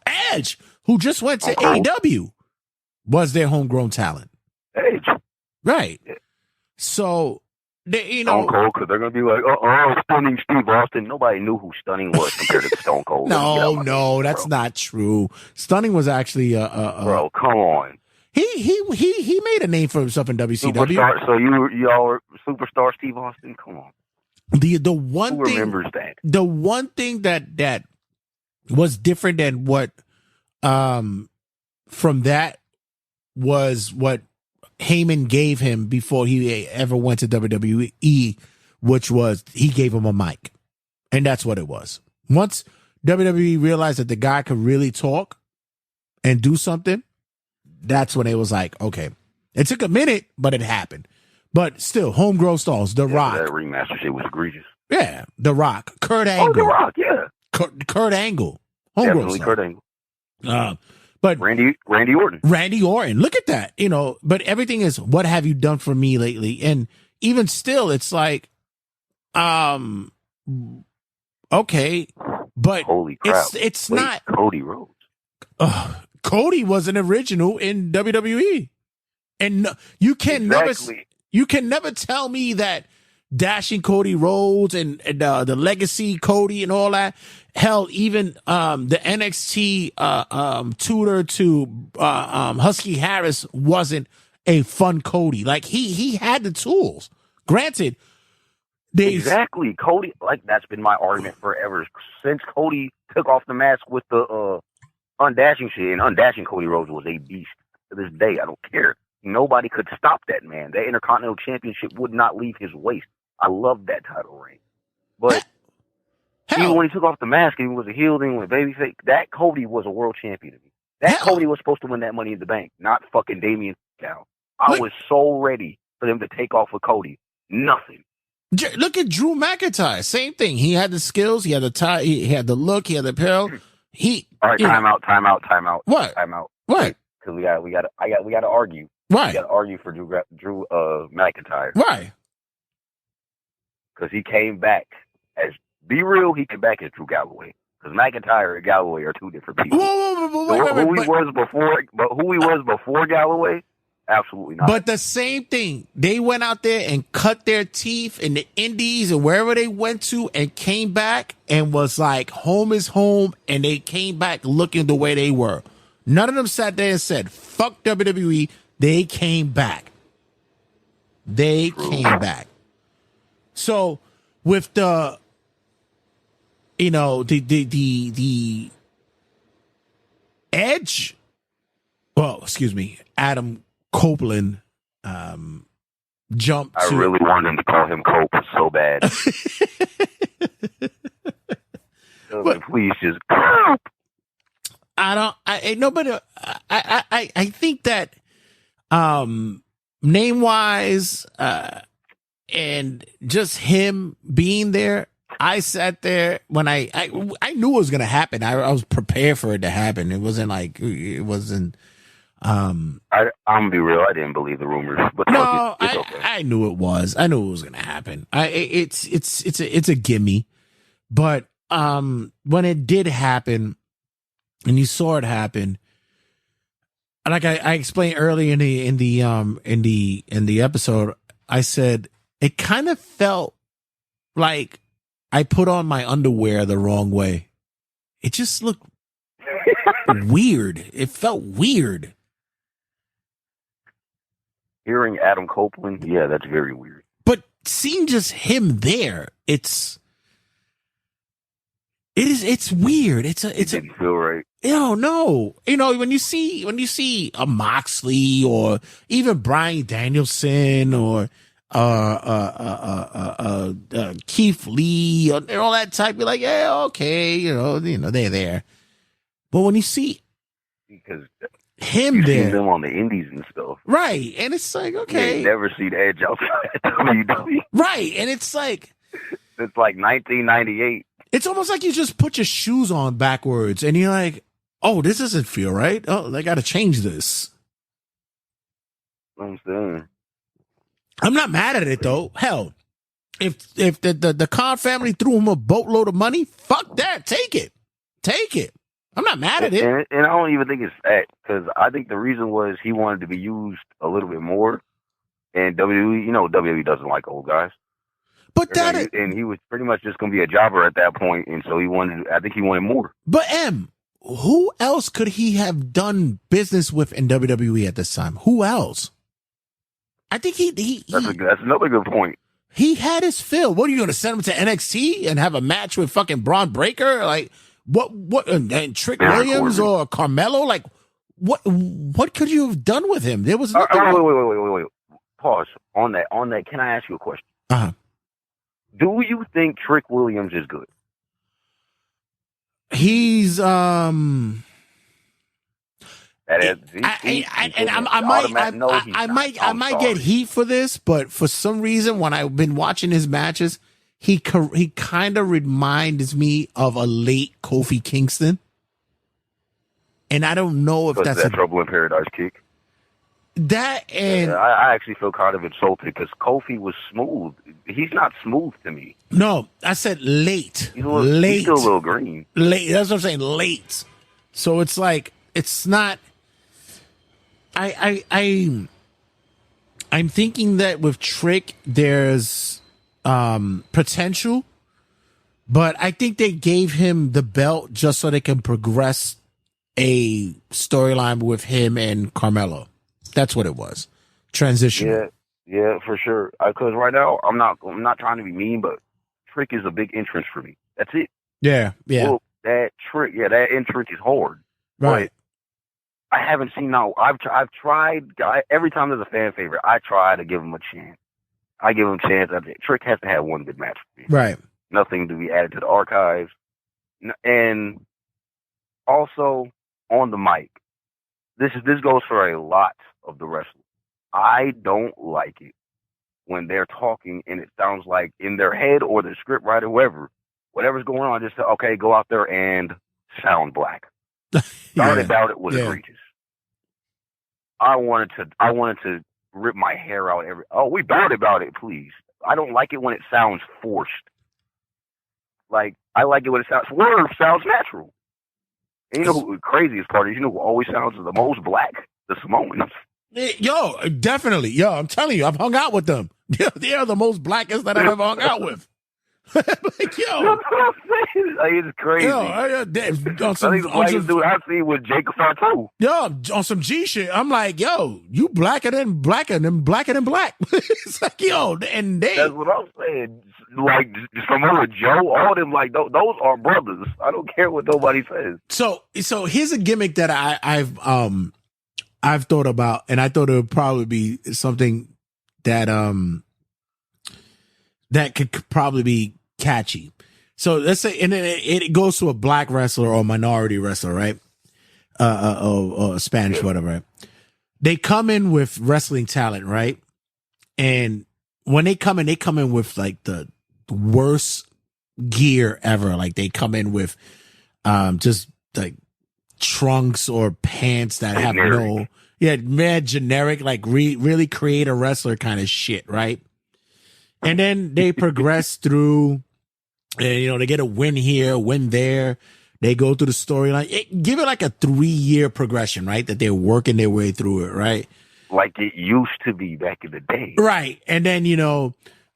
Edge, who just went to AEW, was their homegrown talent. Edge, right? So they, Stone Cold, because they're gonna be like, stunning Steve Austin. Nobody knew who Stunning was compared to Stone Cold. No, that's not true. Stunning was actually bro. Come on. He made a name for himself in WCW. Superstar, so y'all are superstar Steve Austin. Come on. The one who thing remembers that? The one thing that was different than what from that was what Heyman gave him before he ever went to WWE, which was he gave him a mic. And that's what it was. Once WWE realized that the guy could really talk and do something, that's when it was like, okay. It took a minute, but it happened. But still, homegrown stars, The Rock. That remaster shit was egregious. Yeah, The Rock. Kurt Angle. The Rock, yeah. Kurt Angle. Definitely Kurt Angle. But Randy Orton. Randy Orton. Look at that. You know, but everything is, what have you done for me lately? And even still, it's like, okay, but holy crap. It's Wait, not Cody Rhodes. Cody was an original in WWE. And you can never tell me that dashing Cody Rhodes and the legacy Cody and all that. Hell, even the NXT tutor to Husky Harris wasn't a fun Cody. Like he had the tools. Granted, exactly. Cody, like that's been my argument forever since Cody took off the mask with the undashing shit, and undashing Cody Rhodes was a beast to this day. I don't care. Nobody could stop that man. That Intercontinental Championship would not leave his waist. I love that title reign. But even when he took off the mask and he was a heel, then with babyface, that Cody was a world champion to me. That Cody was supposed to win that Money in the Bank, not fucking Damian Cow. I was so ready for them to take off with Cody. Nothing. Look at Drew McIntyre. Same thing. He had the skills. He had the tie. He had the look. He had the apparel. All right, time out. What? Time out. What? Because we got to argue. Right. We got to argue for Drew McIntyre. Right. Because he came back as, be real, he came back as Drew Galloway. Because McIntyre and Galloway are two different people. Who he was before Galloway, absolutely not. But the same thing, they went out there and cut their teeth in the Indies and wherever they went to and came back and was like, home is home, and they came back looking the way they were. None of them sat there and said, fuck WWE. They came back. They came back. So with the, you know, the Edge, well, excuse me, Adam Copeland jumped I really wanted to call him Cope so bad. But, please just Cope. I think that name wise and just him being there, I sat there when I knew it was gonna happen. I was prepared for it to happen. It wasn't like it wasn't. I'm gonna be real. I didn't believe the rumors, but no, it's okay. I knew it was. I knew it was gonna happen. It's a gimme, but when it did happen, and you saw it happen, like I explained earlier in the episode, I said it kind of felt like I put on my underwear the wrong way. It just looked weird. It felt weird. Hearing Adam Copeland, yeah, that's very weird. But seeing just him there, it's weird. It didn't feel right. No. You know, when you see a Moxley or even Bryan Danielson or Keith Lee and all that type, you're like, yeah, okay, you know, they're there. But when you see him there, them on the Indies and stuff, right? And it's like, okay, you never see the Edge outside WWE, right? And it's like 1998. It's almost like you just put your shoes on backwards, and you're like, oh, this doesn't feel right. Oh, they got to change this. I'm saying. I'm not mad at it though. Hell, if the Khan family threw him a boatload of money, fuck that. Take it. I'm not mad at it. And I don't even think it's that, because I think the reason was he wanted to be used a little bit more. And WWE doesn't like old guys. But and he was pretty much just going to be a jobber at that point, and so I think he wanted more. But who else could he have done business with in WWE at this time? Who else? I think that's another good point. He had his fill. What are you going to send him to NXT and have a match with fucking Braun Breaker? Like what? And Trick Williams or Carmelo? Like what could you have done with him? There was nothing. Wait. Pause on that. Can I ask you a question? Uh-huh. Do you think Trick Williams is good? He's I might get heat for this, but for some reason when I've been watching his matches, he kind of reminds me of a late Kofi Kingston. And I don't know if that's that Trouble in Paradise kick. That and I actually feel kind of insulted because Kofi was smooth. He's not smooth to me. No, I said late. He's Late. still a little green. Late. That's what I'm saying. Late. So it's like it's not. I'm thinking that with Trick there's potential, but I think they gave him the belt just so they can progress a storyline with him and Carmelo. That's what it was. Transition. Yeah, for sure. Because right now I'm not trying to be mean, but Trick is a big entrance for me. That's it. Yeah. Well, that entrance is hard. Right. But I haven't seen now. I've tried. Every time there's a fan favorite, I try to give him a chance. I give him a chance. Trick has to have one good match for me. Right. Nothing to be added to the archives. And also on the mic, this goes for a lot of the wrestlers. I don't like it when they're talking and it sounds like in their head or the script writer, whatever's going on, just say, okay, go out there and sound black. Thought about it was egregious. I wanted to rip my hair out we bowed about it, please. I don't like it when it sounds forced. Like, I like it when it sounds natural. And you know who the craziest part is? You know who always sounds the most black? The Samoans. Yo, definitely. Yo, I'm telling you, I've hung out with them. They are the most blackest that I've ever hung out with. Like, yo. It's crazy. Yo, on some dude I see with Jacob Fatu. Yo, on some G shit, I'm like, yo, you blacker than black. It's like, yo, and they. That's what I'm saying. Like, Samoa Joe, all them, like, those are brothers. I don't care what nobody says. So here's a gimmick that I've thought about, and I thought it would probably be something that that could probably be catchy. So let's say, and then it goes to a black wrestler or minority wrestler, right? Or Spanish, whatever. Right? They come in with wrestling talent, right? And when they come in with like the worst gear ever. Like they come in with just like trunks or pants that have mad generic, like really create a wrestler kind of shit, right? And then they progress through, and they get a win here, win there. They go through the storyline. Give it like a 3-year progression, right? That they're working their way through it, right? Like it used to be back in the day, right? And then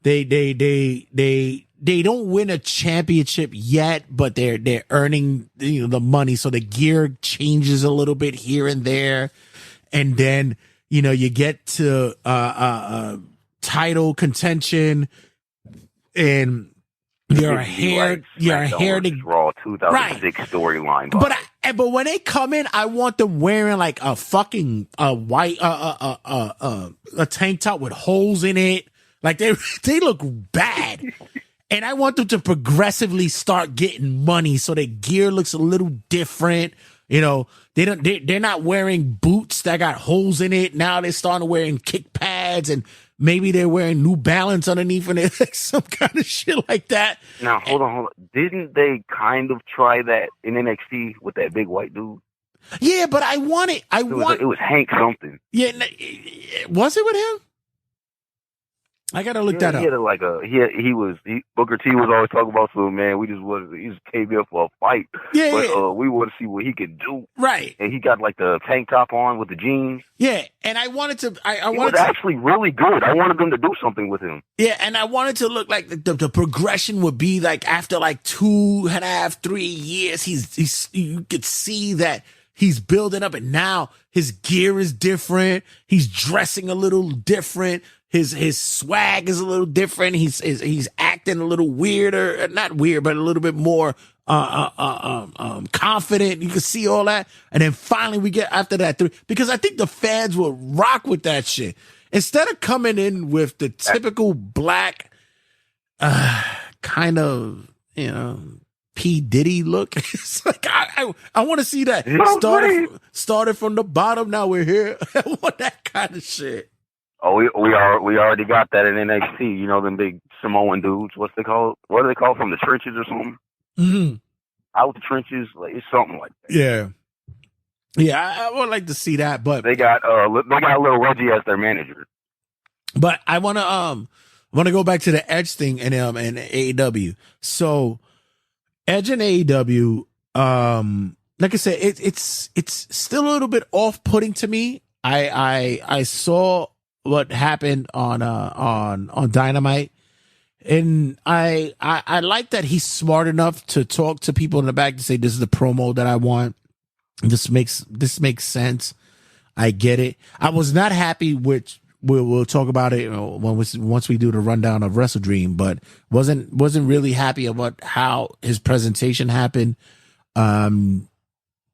they don't win a championship yet, but they're earning the money, so the gear changes a little bit here and there, and then you get to title contention, and your hair to Raw 2006 storyline. But when they come in, I want them wearing like a fucking white a tank top with holes in it. Like they look bad. And I want them to progressively start getting money so their gear looks a little different. They're not wearing boots that got holes in it. Now they're starting wearing kick pads, and maybe they're wearing New Balance underneath and like some kind of shit like that. Now, hold on. Didn't they kind of try that in NXT with that big white dude? Yeah, but I want it. It was Hank something. Yeah, was it with him? I gotta look that up. Booker T was always talking about, so man, he just came here for a fight. Yeah, but we want to see what he could do. Right. And he got like the tank top on with the jeans. Yeah, and I wanted to. He was actually really good. I wanted them to do something with him. Yeah, and I wanted to look like the progression would be like after like 2.5, 3 years, you could see that he's building up, and now his gear is different. He's dressing a little different. His swag is a little different. He's acting a little weirder, not weird, but a little bit more confident. You can see all that, and then finally we get after that 3, because I think the fans will rock with that shit instead of coming in with the typical black kind of P. Diddy look. It's like I want to see that started from the bottom. Now we're here. I want that kind of shit. Oh, we already got that in NXT. Them big Samoan dudes. What's they called? What are they called? From the trenches or something? Mm-hmm. Out the trenches, like it's something like that. Yeah. Yeah, I would like to see that, but they got little Reggie as their manager. But I want to go back to the Edge thing and AEW. So Edge and AEW, like I said, it's still a little bit off-putting to me. I saw what happened on Dynamite, and I like that he's smart enough to talk to people in the back to say, this is the promo that I want. This makes sense. I get it. I was not happy with. We'll talk about it once we do the rundown of WrestleDream, but wasn't really happy about how his presentation happened. At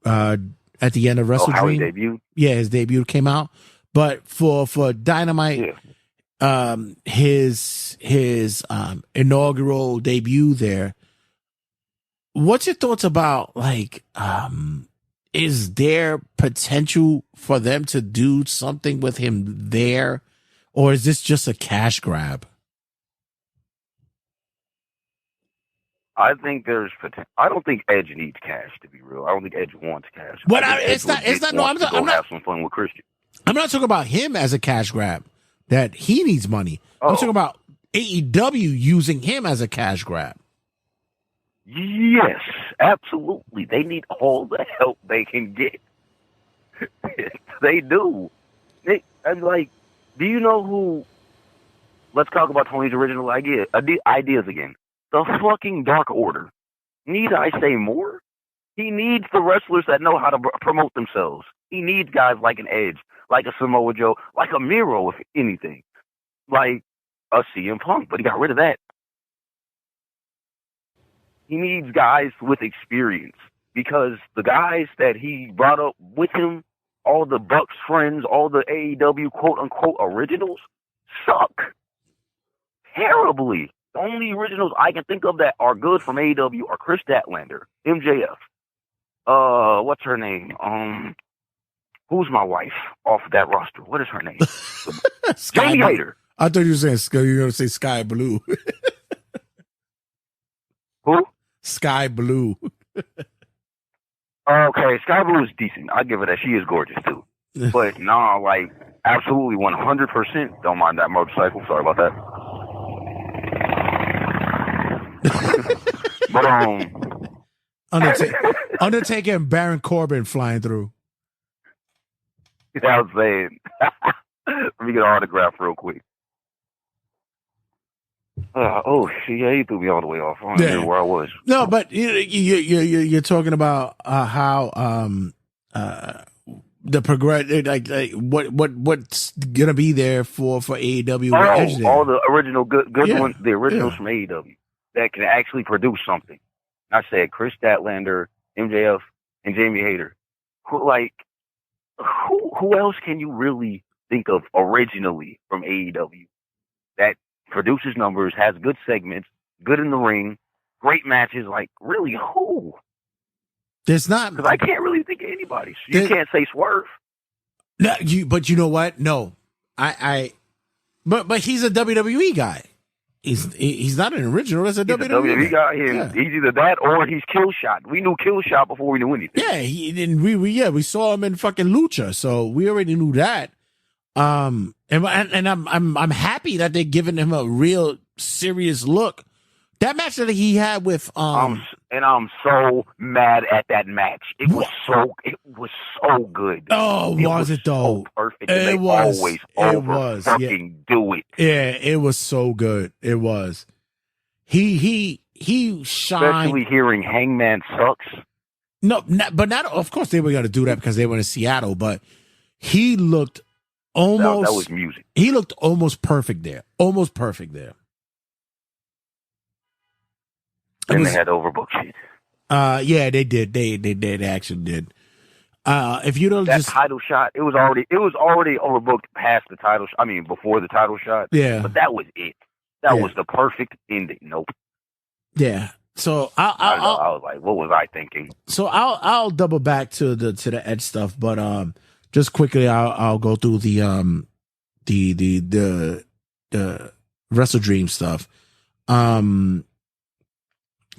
the end of WrestleDream, how he debuted? Yeah, his debut came out. But for Dynamite, his inaugural debut there. What's your thoughts about is there potential for them to do something with him there, or is this just a cash grab? I think there's potential. I don't think Edge needs cash, to be real. I don't think Edge wants cash. But it's not. No, I'm not. Have some fun with Christian. I'm not talking about him as a cash grab. That he needs money. I'm talking about AEW using him as a cash grab. Yes, absolutely. They need all the help they can get. They do. I'm like, do you know who? Let's talk about Tony's original ideas again. The fucking Dark Order. Need I say more? He needs the wrestlers that know how to promote themselves. He needs guys like an Edge, like a Samoa Joe, like a Miro, if anything, like a CM Punk. But he got rid of that. He needs guys with experience, because the guys that he brought up with him, all the Bucks friends, all the AEW quote-unquote originals, suck terribly. The only originals I can think of that are good from AEW are Chris Statlander, MJF. What's her name? Who's my wife off that roster? What is her name? Jamie Hayter. I thought you were saying you were going to say Sky Blue. Who? Sky Blue. Okay, Sky Blue is decent. I'll give her that. She is gorgeous too. But absolutely 100% don't mind that motorcycle. Sorry about that. But Undertaker and Baron Corbin flying through. I was saying. Let me get an autograph real quick. He threw me all the way off. I don't know where I was. No, but you're talking about how the progress, what's gonna be there for AEW. All the original good ones, the originals from AEW that can actually produce something. I said Chris Statlander, MJF, and Jamie Hayter. Who else can you really think of originally from AEW that produces numbers, has good segments, good in the ring, great matches? Like, really, who? There's not. Because I can't really think of anybody. You can't say Swerve. No, but you know what? No, but he's a WWE guy. He's not an original. That's a WWE guy. He's either that or he's Killshot. We knew Killshot before we knew anything. Yeah, we saw him in fucking Lucha, so we already knew that. And I'm happy that they're giving him a real serious look. That match that he had with I'm so mad at that match. It was so good. Oh, was it though? So perfect. It was. Fucking do it. Yeah, it was so good. It was. He shined. Especially hearing Hangman sucks. No, but not. Of course, they were going to do that because they were in Seattle. But he looked almost. That was music. He looked almost perfect there. Almost perfect there. And they had overbooked shit. Yeah, they did. They actually did. If you don't title shot, it was already overbooked past the title. Before the title shot. Yeah, but that was it. That was the perfect ending. Nope. Yeah. So I was like, what was I thinking? So I'll double back to the Edge stuff, but just quickly I'll go through the WrestleDream stuff.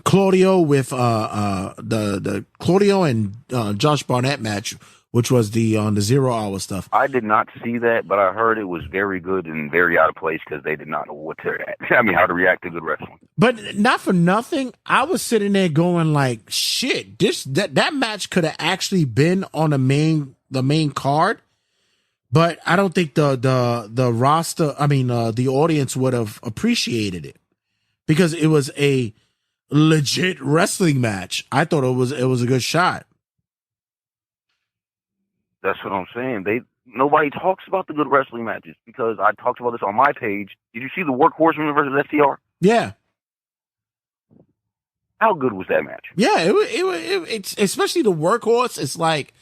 Claudio with the Claudio and Josh Barnett match which was the on the 0 hour stuff. I did not see that, but I heard it was very good and very out of place because they did not know what to how to react to good wrestling. But not for nothing, I was sitting there going like, shit, that match could have actually been on the main card. But I don't think the roster, the audience would have appreciated it because it was a legit wrestling match. I thought it was a good shot. That's what I'm saying. Nobody talks about the good wrestling matches because I talked about this on my page. Did you see the Workhorsemen versus FTR? Yeah. How good was that match? Yeah, it's especially the Workhorse. It's like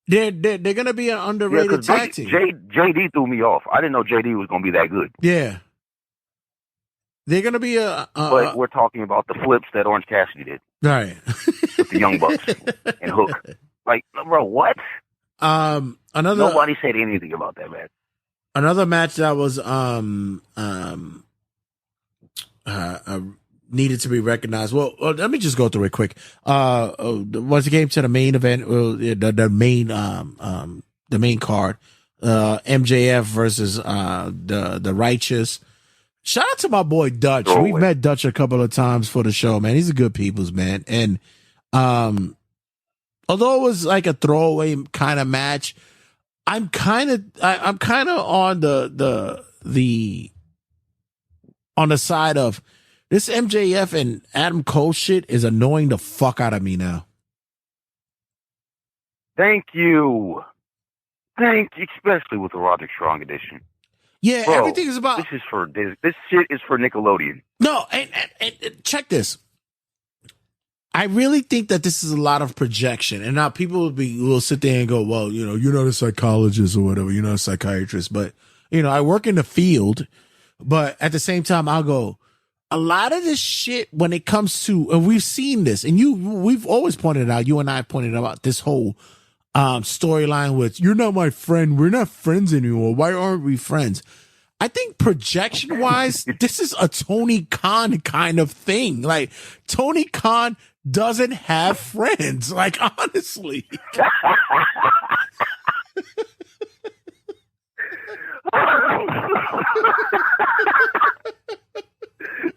they're gonna be an underrated tag team. JD threw me off. I didn't know JD was gonna be that good. Yeah, they're gonna be but we're talking about the flips that Orange Cassidy did, right? With the Young Bucks and Hook. Like, bro, what? Nobody said anything about that match. Another match that was needed to be recognized. Well, let me just go through it quick. Once it came to the main event, the main card, MJF versus the Righteous. Shout out to my boy Dutch. We've met Dutch a couple of times for the show, man. He's a good people's man. And although it was like a throwaway kind of match, I'm kind of on the on the side of this MJF and Adam Cole shit is annoying the fuck out of me now. Thank you. Especially with the Roderick Strong edition. Yeah, bro, everything is about. This shit is for Nickelodeon. No, and check this. I really think that this is a lot of projection, and now people will sit there and go, "Well, you're not a psychologist or whatever. You're not a psychiatrist." But I work in the field. But at the same time, I'll go. A lot of this shit when it comes to, and we've seen this, and we've always pointed out. You and I pointed out this whole storyline with "You're not my friend. We're not friends anymore. Why aren't we friends?" I think projection wise, this is a Tony Khan kind of thing. Like Tony Khan doesn't have friends. Like honestly.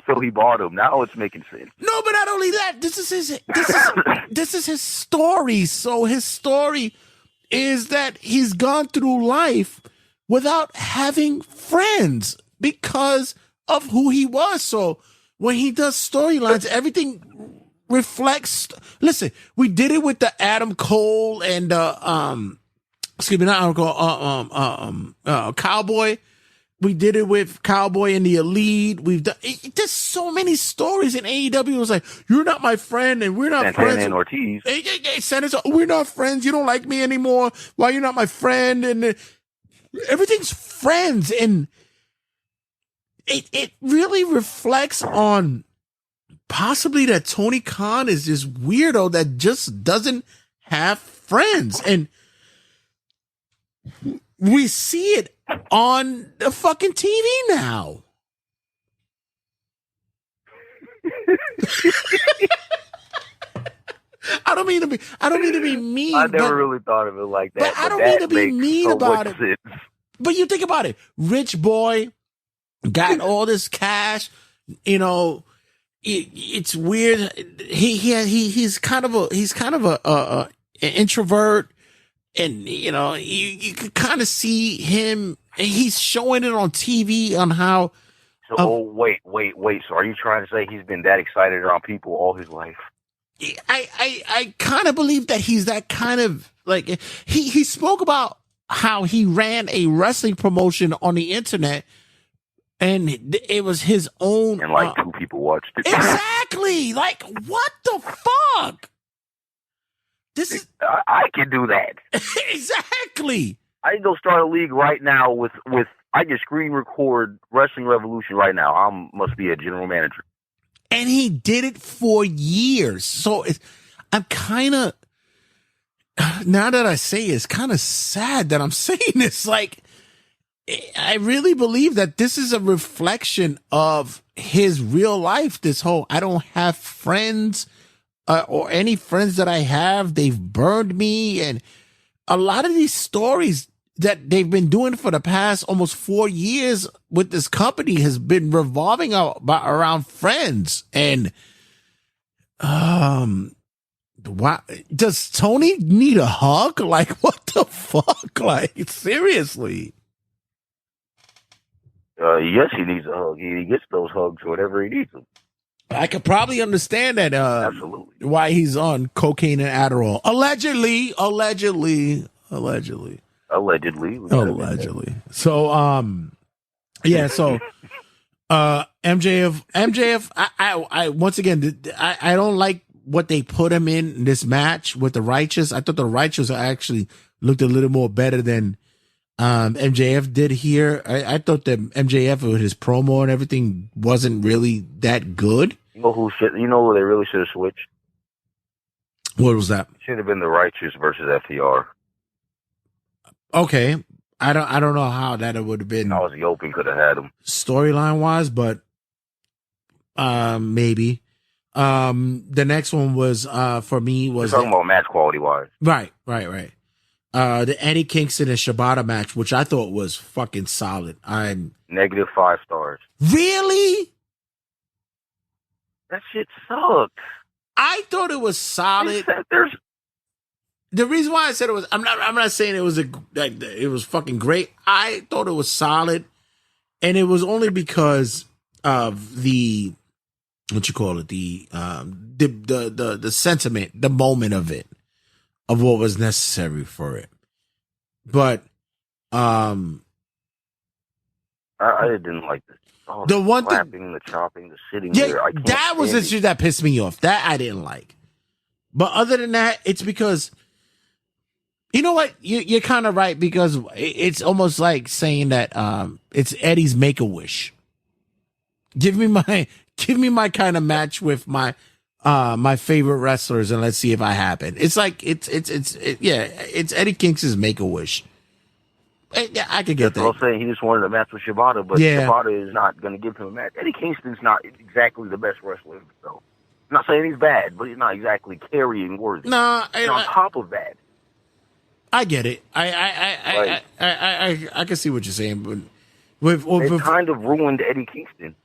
So he bought him. Now it's making sense. No, but not only that, this is his story. So his story is that he's gone through life without having friends because of who he was. So when he does storylines, everything reflects. Listen, we did it with the Adam Cole and Cowboy. We did it with Cowboy and the Elite. We've done. There's so many stories in AEW. It was like, "You're not my friend, and we're not Santana friends." And Ortiz. We're not friends. You don't like me anymore. Why you're not my friend? And everything's friends, and it really reflects on possibly that Tony Khan is this weirdo that just doesn't have friends, and we see it on the fucking TV now. I don't mean to be mean. I never really thought of it like that. But I don't mean to be mean about it. But you think about it. Rich boy got all this cash. It's weird. He's kind of a introvert. And, you can kind of see him, and he's showing it on TV on how. So, wait. So are you trying to say he's been that excited around people all his life? I kind of believe that he's that kind of, like, he spoke about how he ran a wrestling promotion on the internet, and it was his own. And, like, 2 people watched it. Exactly! Like, what the fuck? I can do that. Exactly. I can go start a league right now with I can screen record Wrestling Revolution right now. I must be a general manager. And he did it for years. So I'm kind of, now that I say it's kind of sad that I'm saying this. Like, I really believe that this is a reflection of his real life. This whole, I don't have friends. Or any friends that I have, they've burned me. And a lot of these stories that they've been doing for the past almost 4 years with this company has been revolving around friends. And why does Tony need a hug? Like, what the fuck? Like, seriously. Yes, he needs a hug. He gets those hugs whenever he needs them. I could probably understand that. Absolutely. Why he's on cocaine and Adderall. Allegedly. So, yeah. So, MJF. I once again, I don't like what they put him in this match with the Righteous. I thought the Righteous actually looked a little more better than MJF did here. I thought that MJF with his promo and everything wasn't really that good. You know who they really should have switched? What was that? Should have been the Righteous versus FTR. Okay. I don't know how that would have been. I was the open could have had him storyline wise, but maybe. The next one was for me was talking about match quality wise. Right. The Eddie Kingston and Shibata match, which I thought was fucking solid. I'm -5 stars. Really? That shit sucked. I thought it was solid. The reason why I said it was, I'm not saying it was it was fucking great. I thought it was solid, and it was only because of the what you call it, the sentiment, the moment of it, of what was necessary for it. But I didn't like this. The one clapping, the chopping, the sitting yeah, there. that was the shit that pissed me off. That I didn't like. But other than that, it's because, you know what? You're kind of right, because it's almost like saying that it's Eddie's Make-A-Wish. Give me my kind of match with my favorite wrestlers, and let's see if I happen. It's like it's Eddie Kingston's Make-A-Wish. Yeah, I could get that. I was saying he just wanted a match with Shibata, but Shibata is not going to give him a match. Eddie Kingston's not exactly the best wrestler, so I'm not saying he's bad, but he's not exactly carrying worthy. Nah, on top of that, I get it. I can see what you're saying, but it kind of ruined Eddie Kingston.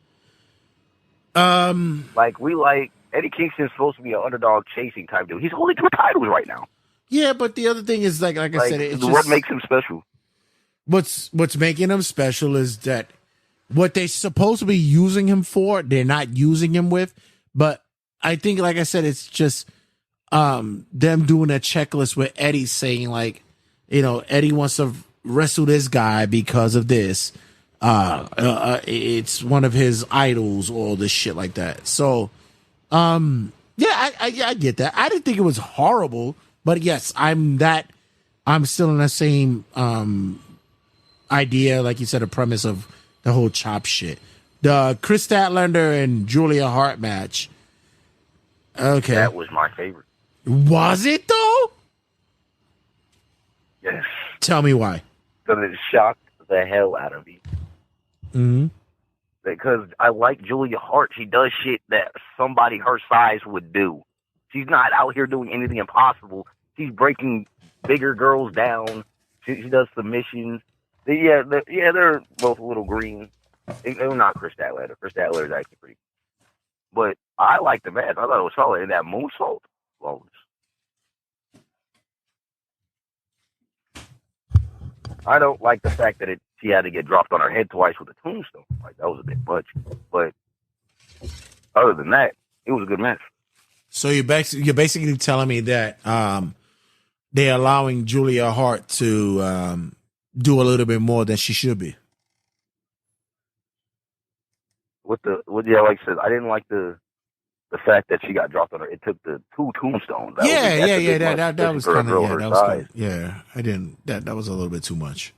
Eddie Kingston's supposed to be an underdog chasing type dude. He's holding 2 titles right now. Yeah, but the other thing is, like I said, it's what makes him special. What's making him special is that what they're supposed to be using him for, they're not using him with. But I think, like I said, it's just them doing a checklist with Eddie saying, like, you know, Eddie wants to wrestle this guy because of this. It's one of his idols, all this shit like that. So, I get that. I didn't think it was horrible, but yes, I'm still in the same idea, like you said, a premise of the whole chop shit. The Chris Statlander and Julia Hart match. Okay. That was my favorite. Was it though? Yes. Tell me why. Because it shocked the hell out of me. Mm-hmm. Because I like Julia Hart. She does shit that somebody her size would do. She's not out here doing anything impossible. She's breaking bigger girls down. She does submissions. They're both a little green. They're not Chris Statlander. Chris Statlander is actually pretty. But I like the match. I thought it was solid. And that moonsault, flawless. I don't like the fact that she had to get dropped on her head twice with a tombstone. Like, that was a bit much. But other than that, it was a good match. So you're basically telling me that they're allowing Julia Hart to do a little bit more than she should be. Like I said, I didn't like the fact that she got dropped on her. It took the 2 tombstones. That was kind of I didn't. That was a little bit too much.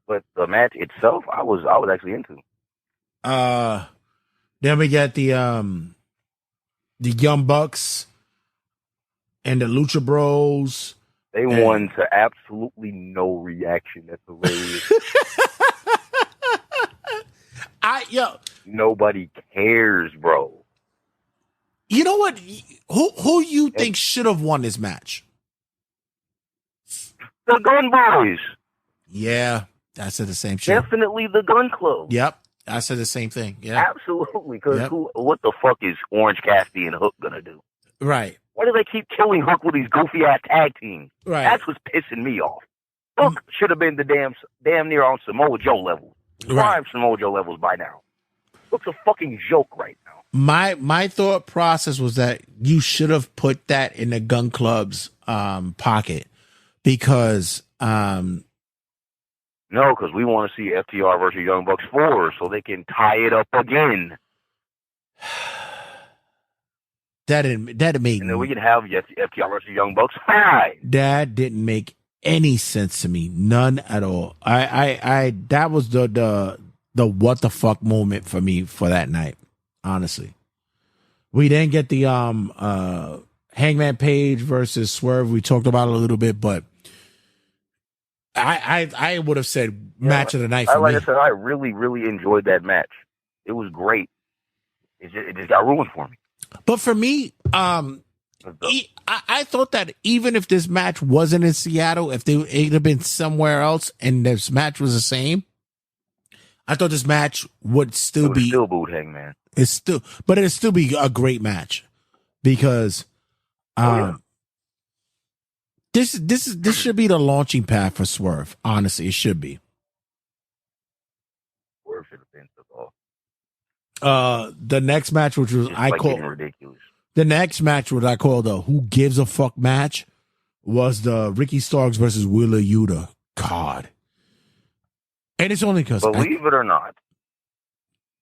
But the match itself, I was actually into. Then we got the Young Bucks and the Lucha Bros. They won to absolutely no reaction. That's hilarious. Nobody cares, bro. You know what? Who you think should have won this match? The Gun Boys. Yeah, I said the same shit. Definitely the Gun Club. Yep, I said the same thing. Yeah, absolutely. Because what the fuck is Orange Cassidy and Hook gonna do? Right. Why do they keep killing Hook with these goofy ass tag teams? Right. That's what's pissing me off. Hook should have been the damn near on Samoa Joe level. Prime Samoa Joe levels by now. Hook's a fucking joke right now. My thought process was that you should have put that in the Gun Club's pocket because no, because we want to see FTR versus Young Bucks 4 so they can tie it up again. That didn't make, and then we can have FTR versus Young Bucks 5. That didn't make any sense to me, none at all. I that was the what the fuck moment for me for that night. Honestly, we didn't get the Hangman Page versus Swerve. We talked about it a little bit, but I would have said match of the night for me. I said, I really, really enjoyed that match. It was great. It just got ruined for me. But for me, I thought that even if this match wasn't in Seattle, if it had been somewhere else and this match was the same, I thought this match would still be still boot Hangman. But it'd still be a great match because this should be the launching pad for Swerve. Honestly, it should be. Swerve should have been took off. The next match, which was ridiculous. The next match, what I call the "Who Gives a Fuck" match, was the Ricky Starks versus Wheeler Yuta. God, and it's only because believe it or not.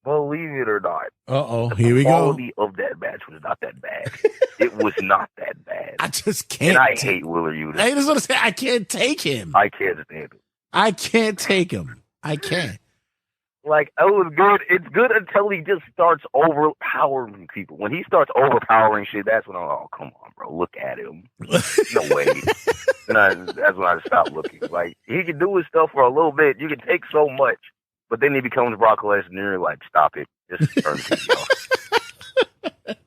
Here we go. The quality of that match was not that bad. It was not that bad. I just can't. And I hate Wheeler Yuta. I just want to say I can't take him. I can't stand him. I can't take him. I can't. Like, it was good. It's good until he just starts overpowering people. When he starts overpowering shit, that's when come on, bro. Look at him. No way. That's when I stopped looking. Like, he can do his stuff for a little bit. You can take so much. But then he becomes Brock Lesnar. Like, stop it. Just turn the TV off.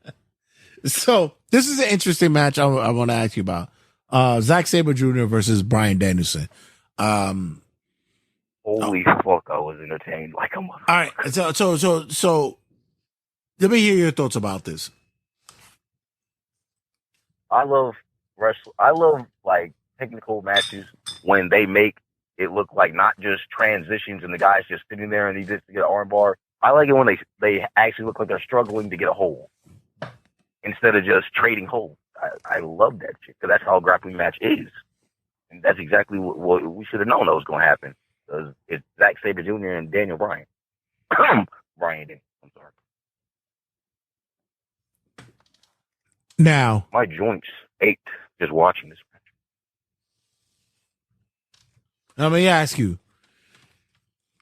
So, this is an interesting match I want to ask you about. Zack Sabre Jr. versus Bryan Danielson. Holy fuck, I was entertained like a motherfucker. All right, so let me hear your thoughts about this. I love like technical matches when they make it look like not just transitions and the guy's just sitting there and he just get an arm bar. I like it when they actually look like they're struggling to get a hold instead of just trading holds. I love that shit because that's how a grappling match is, and that's exactly what we should have known that was going to happen. Because it's Zack Sabre Jr. and Daniel Bryan. Bryan Daniel, I'm sorry. Now, my joints ached just watching this match. Now, let me ask you,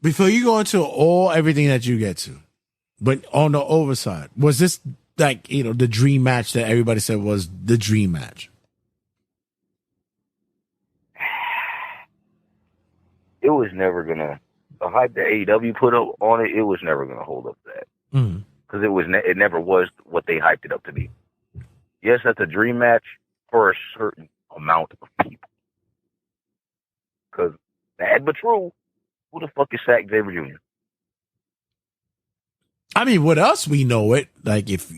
before you go into everything that you get to, but on the overside, was this like, the dream match that everybody said was the dream match? It was never gonna, the hype that AEW put up on it, it was never gonna hold up to that. Because it never was what they hyped it up to be. Yes, that's a dream match for a certain amount of people. Because, bad but true, who the fuck is Zack Sabre Jr.? I mean, with us, we know it. Like, if,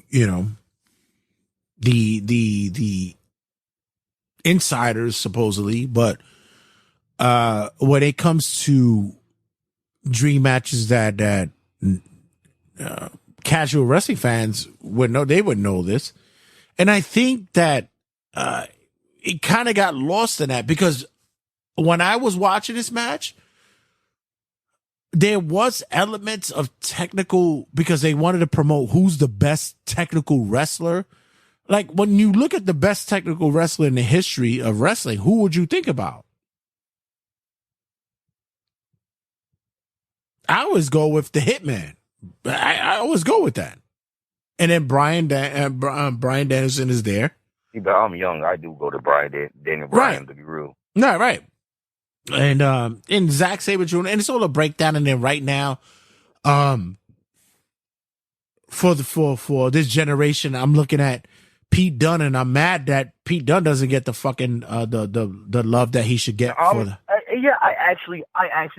the insiders, supposedly, but when it comes to dream matches that casual wrestling fans would know, they would know this. And I think that it kind of got lost in that because when I was watching this match, there was elements of technical because they wanted to promote who's the best technical wrestler. Like, when you look at the best technical wrestler in the history of wrestling, who would you think about? I always go with the Hitman. I always go with that. And then Bryan Danielson is there. See, but I'm young. I do go to Daniel Bryan, to be real. No, right. And Zack Sabre Jr. And it's all a breakdown. And then right now, for this generation, I'm looking at Pete Dunne, and I'm mad that Pete Dunne doesn't get the fucking the love that he should get for the. I actually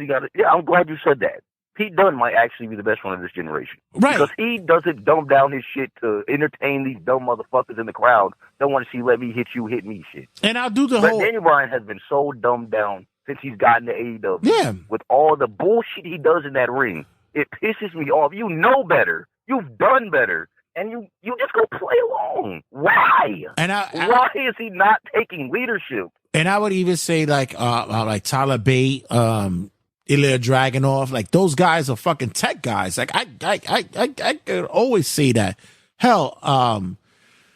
got it. Yeah, I'm glad you said that. Pete Dunne might actually be the best one of this generation. Right. Because he doesn't dumb down his shit to entertain these dumb motherfuckers in the crowd. Don't want to see let me hit you, hit me shit. And I'll do the but whole. Daniel Bryan has been so dumbed down since he's gotten to AEW. Yeah. With all the bullshit he does in that ring, it pisses me off. You know better. You've done better. And you just go play along. Why? And why is he not taking leadership? And I would even say like Tyler Bate, Ilya Dragunov, like those guys are fucking tech guys. Like I could always say that. Hell,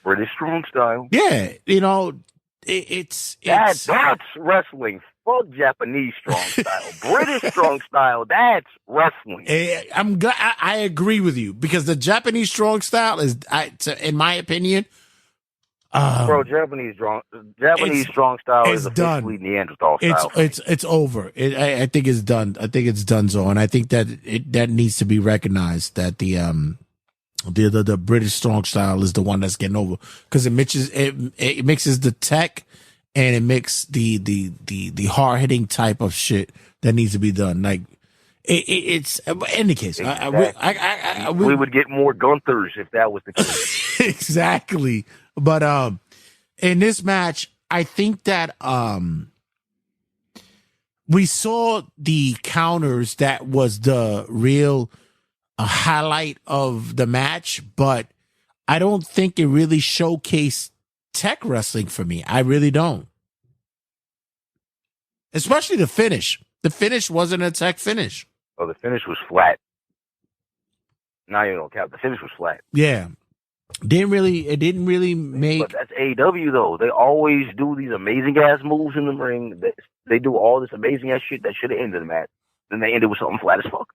British strong style. Yeah, you know, it's that's wrestling. Fuck Japanese strong style. British strong style, that's wrestling. I agree with you because the Japanese strong style is, in my opinion, Japanese strong style is officially done. Neanderthal style. It's over. I think it's done. I think it's done. So, and I think that that needs to be recognized that the British strong style is the one that's getting over because it mixes the tech. And it makes the hard hitting type of shit that needs to be done. Like it's in any case, we would get more Gunthers if that was the case. Exactly. But in this match, I think that we saw the counters that was the real highlight of the match, but I don't think it really showcased tech wrestling for me. I really don't. Especially the finish. The finish wasn't a tech finish. Oh, the finish was flat. Now you don't count. The finish was flat. Yeah. It didn't really make. But that's AEW though. They always do these amazing ass moves in the ring. They do all this amazing ass shit that should have ended the match. Then they ended with something flat as fuck.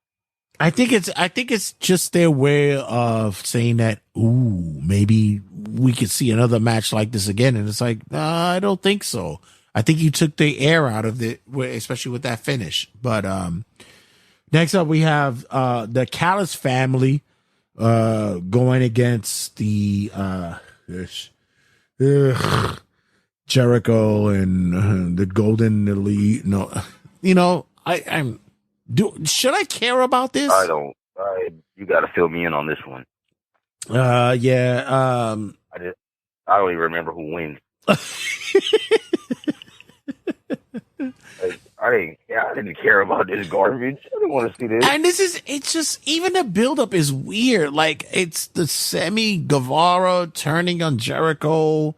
I think it's just their way of saying that, ooh, maybe we could see another match like this again. And it's like, I don't think so. I think you took the air out of it, especially with that finish. But next up, we have the Callis family going against the Jericho and the Golden Elite. No, you know, should I care about this? I don't. You got to fill me in on this one. Yeah. I don't even remember who wins. I didn't care about this garbage. I didn't want to see this. And it's just, even the buildup is weird. Like, it's the Sammy Guevara turning on Jericho.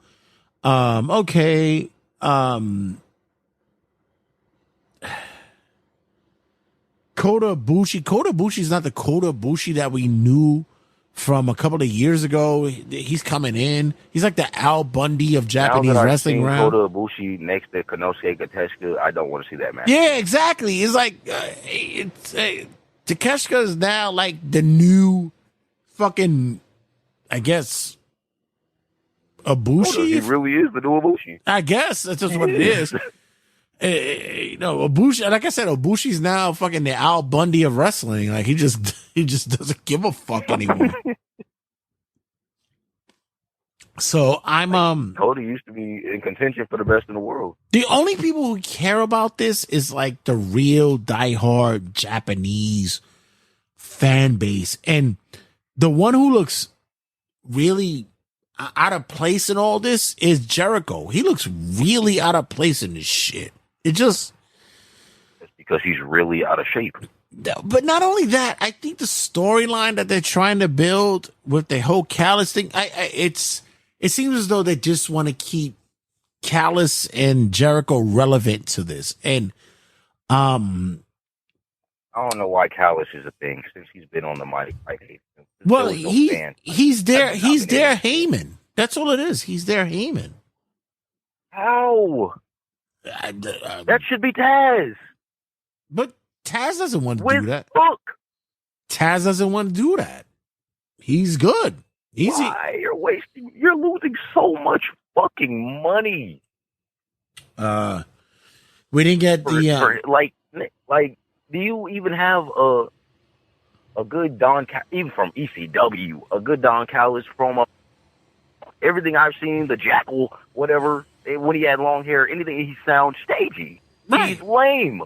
Okay. Kota Ibushi's not the Kota Ibushi that we knew from a couple of years ago. He's coming in. He's like the Al Bundy of Japanese wrestling round. Kota Ibushi next to Konosuke Takeshita, I don't want to see that match. Yeah, exactly. It's like Takeshita is now like the new fucking, I guess, Ibushi. He really is the new Ibushi. I guess that's just what it is. Ibushi, like I said, Ibushi's now fucking the Al Bundy of wrestling. Like he just doesn't give a fuck anymore. So I'm Cody used to be in contention for the best in the world. The only people who care about this is like the real diehard Japanese fan base, and the one who looks really out of place in all this is Jericho. He looks really out of place in this shit. It's because he's really out of shape. But not only that, I think the storyline that they're trying to build with the whole Callis thing, it seems as though they just want to keep Callis and Jericho relevant to this. And I don't know why Callis is a thing since he's been on the mic. I hate him. Well, he's there Heyman. That's all it is. He's there Heyman. How? That should be Taz. But Taz doesn't want to do that. Fuck. Taz doesn't want to do that. He's good. Why? You're losing so much fucking money. We didn't get the do you even have a good even from ECW, a good Don Callis promo? everything I've seen, the Jackal, whatever, when he had long hair, anything, he sounds stagey. Right. He's lame.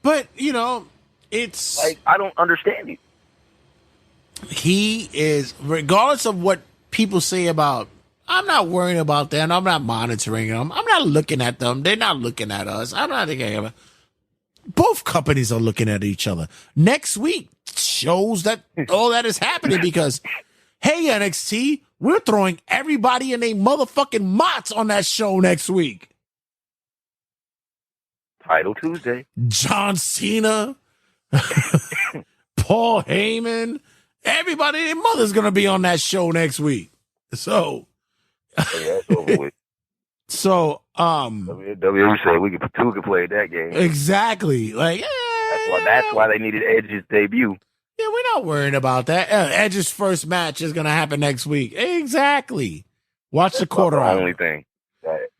But, you know, it's... Like, I don't understand it. He is, regardless of what people say about, I'm not worrying about them. I'm not monitoring them. I'm not looking at them. They're not looking at us. I'm not thinking about. Both companies are looking at each other. Next week shows that all that is happening because, hey, NXT, we're throwing everybody in a motherfucking motts on that show next week. Title Tuesday. John Cena, Paul Heyman, everybody, their mother's going to be on that show next week. So, that's over with. So, WWE said we could play that game. Exactly. Like, that's why they needed Edge's debut. Yeah, we're not worrying about that. Edge's first match is going to happen next week. Exactly. Watch the quarter hour. The only thing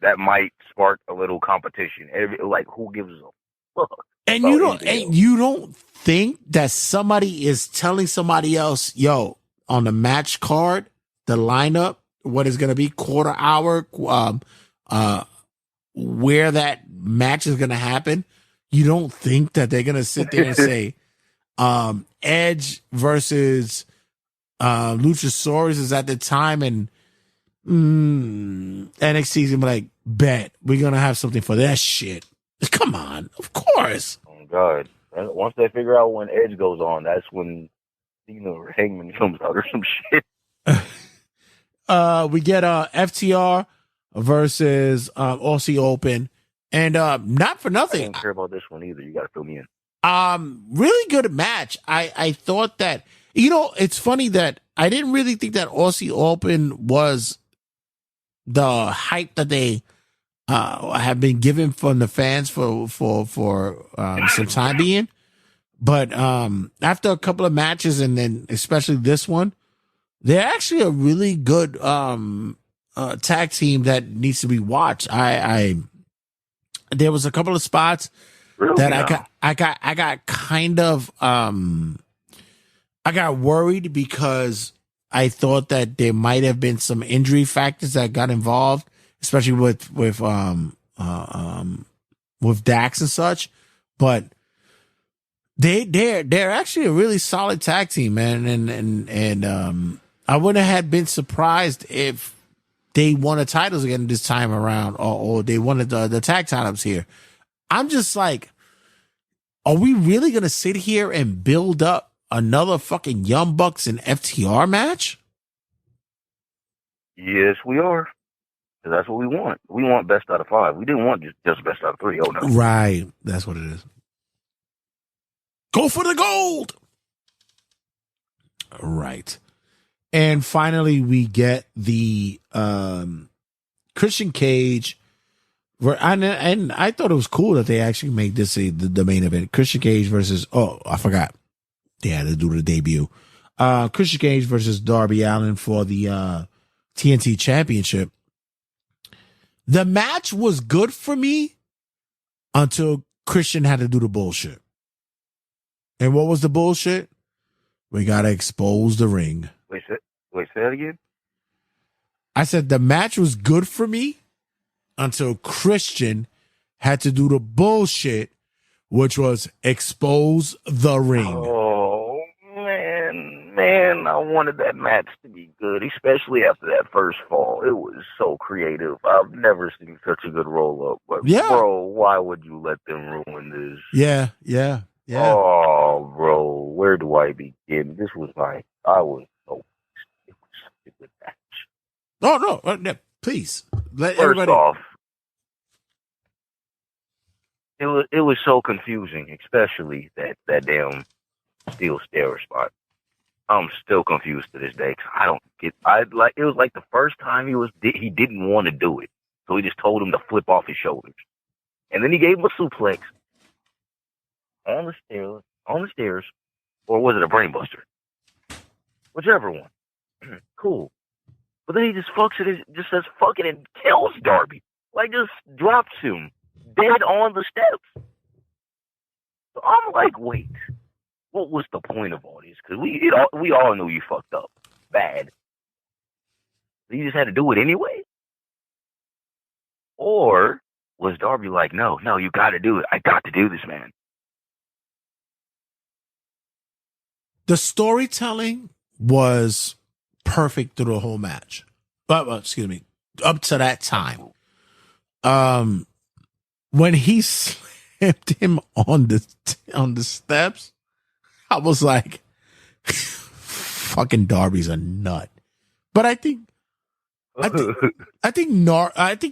that might spark a little competition. Like, who gives a fuck? And you don't think that somebody is telling somebody else, yo, on the match card, the lineup, what is going to be quarter hour, where that match is going to happen. You don't think that they're going to sit there and say, Edge versus Luchasaurus is at the time, and NXT's gonna be like, bet we're gonna have something for that shit. Come on, of course. Oh God! And once they figure out when Edge goes on, that's when Cena or Hangman comes out or some shit. We get FTR versus Aussie Open, and not for nothing. I don't care about this one either. You got to fill me in. Really good match. I thought that, you know, it's funny that I didn't really think that Aussie Open was the hype that they have been given from the fans for some time being. But after a couple of matches, and then especially this one, they're actually a really good tag team that needs to be watched. There was a couple of spots that I got kind of I got worried because I thought that there might have been some injury factors that got involved, especially with Dax and such. But they're actually a really solid tag team, man, and I wouldn't have been surprised if they won the titles again this time around, or they wanted the tag titles here. I'm just like, are we really going to sit here and build up another fucking Young Bucks and FTR match? Yes, we are. 'Cause that's what we want. We want best out of 5. We didn't want just best out of 3. Oh, no. Right. That's what it is. Go for the gold. Right. And finally, we get the Christian Cage. And I thought it was cool that they actually made this the main event. Christian Cage versus, I forgot. They had to do the debut. Christian Cage versus Darby Allin for the TNT Championship. The match was good for me until Christian had to do the bullshit. And what was the bullshit? We got to expose the ring. Wait, say that again? I said the match was good for me until Christian had to do the bullshit, which was expose the ring. Oh, man, I wanted that match to be good, especially after that first fall. It was so creative. I've never seen such a good roll-up. But, bro, why would you let them ruin this? Yeah. Oh, bro, where do I begin? This was like, it was a stupid match. Oh, no, please. Let First everybody off, it was so confusing, especially that damn steel stair spot. I'm still confused to this day. I don't get. It was like the first time he didn't want to do it, so he just told him to flip off his shoulders, and then he gave him a suplex on the stairs, or was it a brainbuster? Whichever one. Cool. But then he just fucks it, just says fuck it, and kills Darby. Like, just drops him dead on the steps. So I'm like, wait, what was the point of all this? Because we all knew you fucked up bad. You just had to do it anyway? Or was Darby like, no, you got to do it. I got to do this, man. The storytelling was perfect through the whole match. Excuse me, up to that time. When he slammed him on the steps, I was like, fucking Darby's a nut. But I think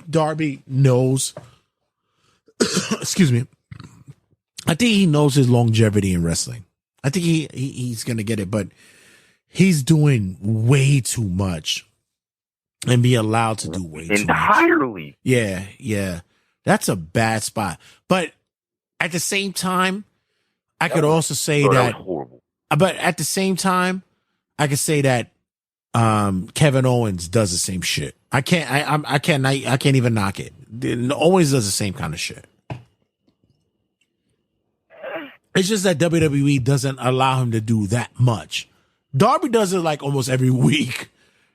Darby knows. Excuse me. I think he knows his longevity in wrestling. I think he's gonna get it, but he's doing way too much and be allowed to do way too much. Entirely. Yeah. That's a bad spot. But at the same time, I could also say that. That was horrible. But at the same time, I could say that Kevin Owens does the same shit. I can't even knock it. Owens does the same kind of shit. It's just that WWE doesn't allow him to do that much. Darby does it like almost every week.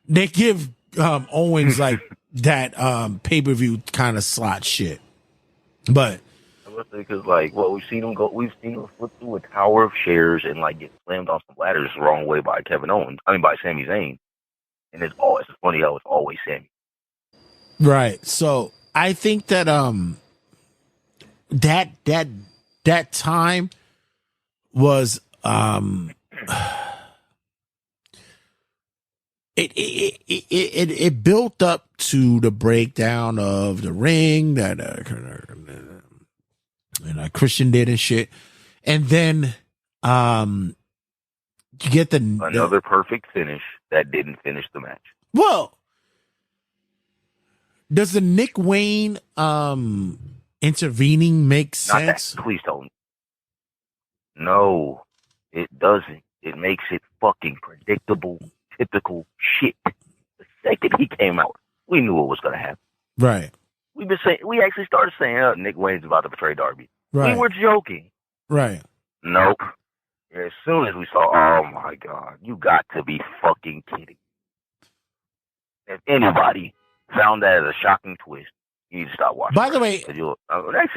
They give Owens like that pay-per-view kind of slot shit. But because like we've seen him flip through a tower of chairs and like get slammed off some ladders the wrong way by by Sami Zayn. And it's funny how it's always Sami. Right. So I think that that time was it built up to the breakdown of the ring that Christian did and shit, and then you get another perfect finish that didn't finish the match. Well, does the Nick Wayne intervening make sense? Please don't. No, it doesn't. It makes it fucking predictable, typical shit. The second he came out, we knew what was going to happen. Right. We actually started saying, Nick Wayne's about to betray Darby. Right. We were joking. Right. Nope. As soon as we saw, oh my God, you got to be fucking kidding. If anybody found that as a shocking twist, you need to stop watching. By the way, actually,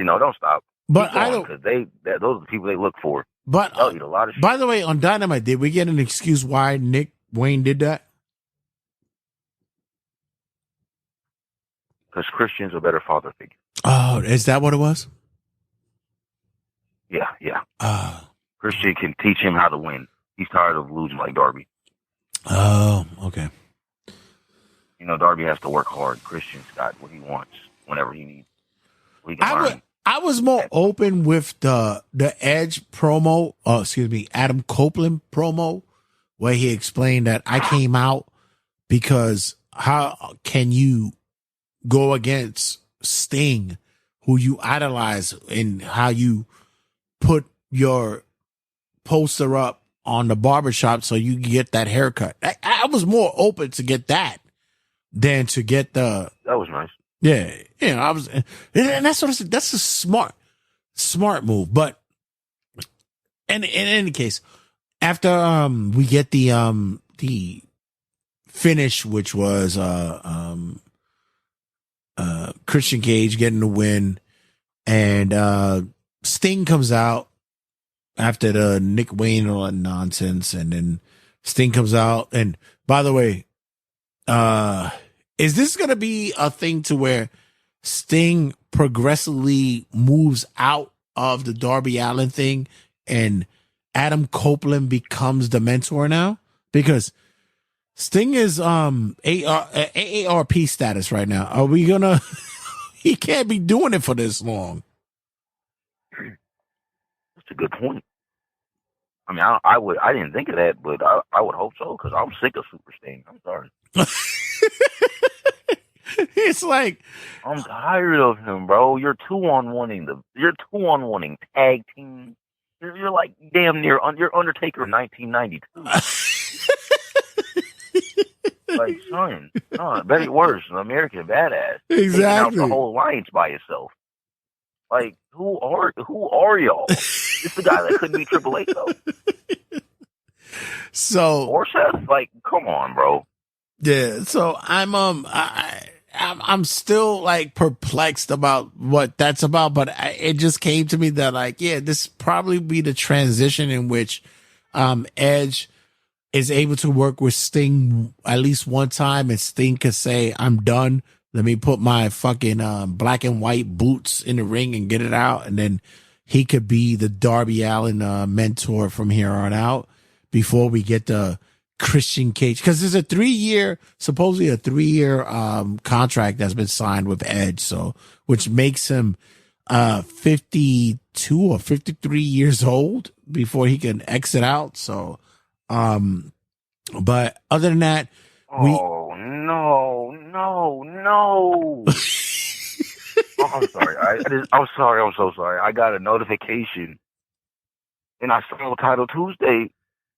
no, don't stop. But I don't, because those are the people they look for. But they'll eat a lot of shit. By the way, on Dynamite, did we get an excuse why Nick Wayne did that? Because Christian's a better father figure. Oh, is that what it was? Yeah. Christian can teach him how to win. He's tired of losing like Darby. Oh, okay. Darby has to work hard. Christian's got what he wants whenever he needs. I was more open with the Edge promo, Adam Copeland promo, where he explained that I came out because how can you go against Sting, who you idolize, and how you put your poster up on the barbershop so you can get that haircut. I was more open to get that than to get the. That was nice. Yeah, I was, and that's a smart move. But in any case, after we get the finish, which was Christian Cage getting the win, and Sting comes out after the Nick Wayne and all that nonsense, and then Sting comes out. And by the way, is this going to be a thing to where Sting progressively moves out of the Darby Allin thing and Adam Copeland becomes the mentor now? Because Sting is AARP status right now. Are we going to... He can't be doing it for this long. That's a good point. I mean, I didn't think of that, but I would hope so, because I'm sick of Super Sting. I'm sorry. It's like, I'm tired of him, bro. You're two on one tag team. You're like damn near you're Undertaker 1992. Like, son, very worse. An American Badass. Exactly. Taking out the whole alliance by yourself. Like, who are y'all? It's the guy that couldn't be Triple H though. So or Seth. Like, come on, bro. Yeah, so I'm still like perplexed about what that's about, but it just came to me that like, yeah, this probably be the transition in which Edge is able to work with Sting at least one time, and Sting could say, "I'm done. Let me put my fucking black and white boots in the ring and get it out," and then he could be the Darby Allin mentor from here on out before we get the Christian Cage, because there's supposedly a 3-year contract that's been signed with Edge, so which makes him 52 or 53 years old before he can exit out. So, but other than that, no. Oh, I'm sorry. I'm sorry. I'm so sorry. I got a notification, and I saw Title Tuesday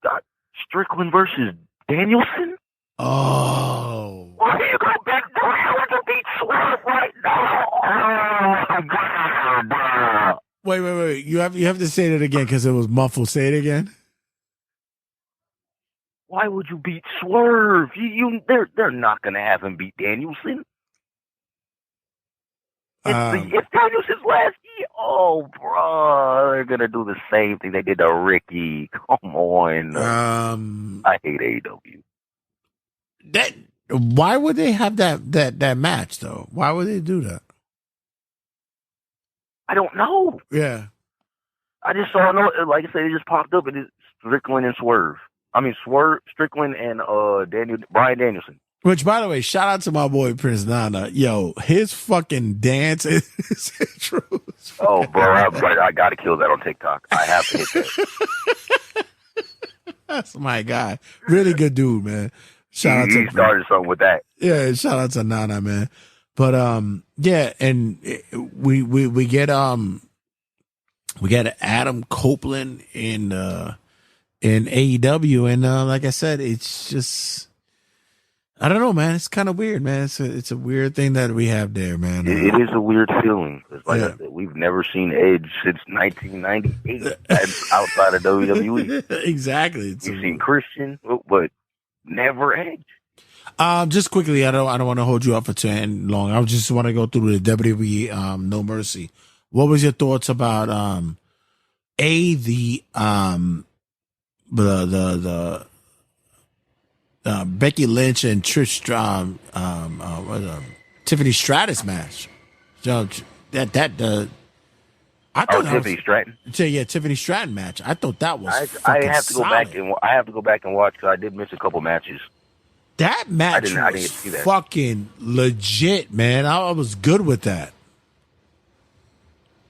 got Strickland versus Danielson. Oh, why do you go back there to beat Swerve right now? Oh my God! Wait. You have to say that again because it was muffled. Say it again. Why would you beat Swerve? They're not gonna have him beat Danielson. If Danielson's last year, oh, bro, they're gonna do the same thing they did to Ricky. Come on. I hate AEW. Why would they have that match though? Why would they do that? I don't know. Yeah, I just saw like I said, it just popped up. It is Strickland and Swerve. I mean, Strickland and Bryan Danielson. Which, by the way, shout out to my boy Prince Nana. Yo, his fucking dance is true. Oh, bro, I got to kill that on TikTok. I have to hit that. That's my guy. Really good dude, man. Shout out to he started something with that. Yeah, shout out to Nana, man. But yeah, and we get Adam Copeland in AEW, and like I said, it's just, I don't know, man. It's kind of weird, man. It's a weird thing that we have there, man. It is a weird feeling. It's like I said, we've never seen Edge since 1998 outside of WWE. Exactly. We've seen Christian, but never Edge. Just quickly, I don't want to hold you up for too long. I just want to go through the WWE No Mercy. What was your thoughts about the Becky Lynch and Trish Tiffany Stratus match? I thought Tiffany Stratton. Yeah, Tiffany Stratton match. I thought that was. I have to go back and watch because I did miss a couple matches. That match I didn't see that. Fucking legit, man. I was good with that.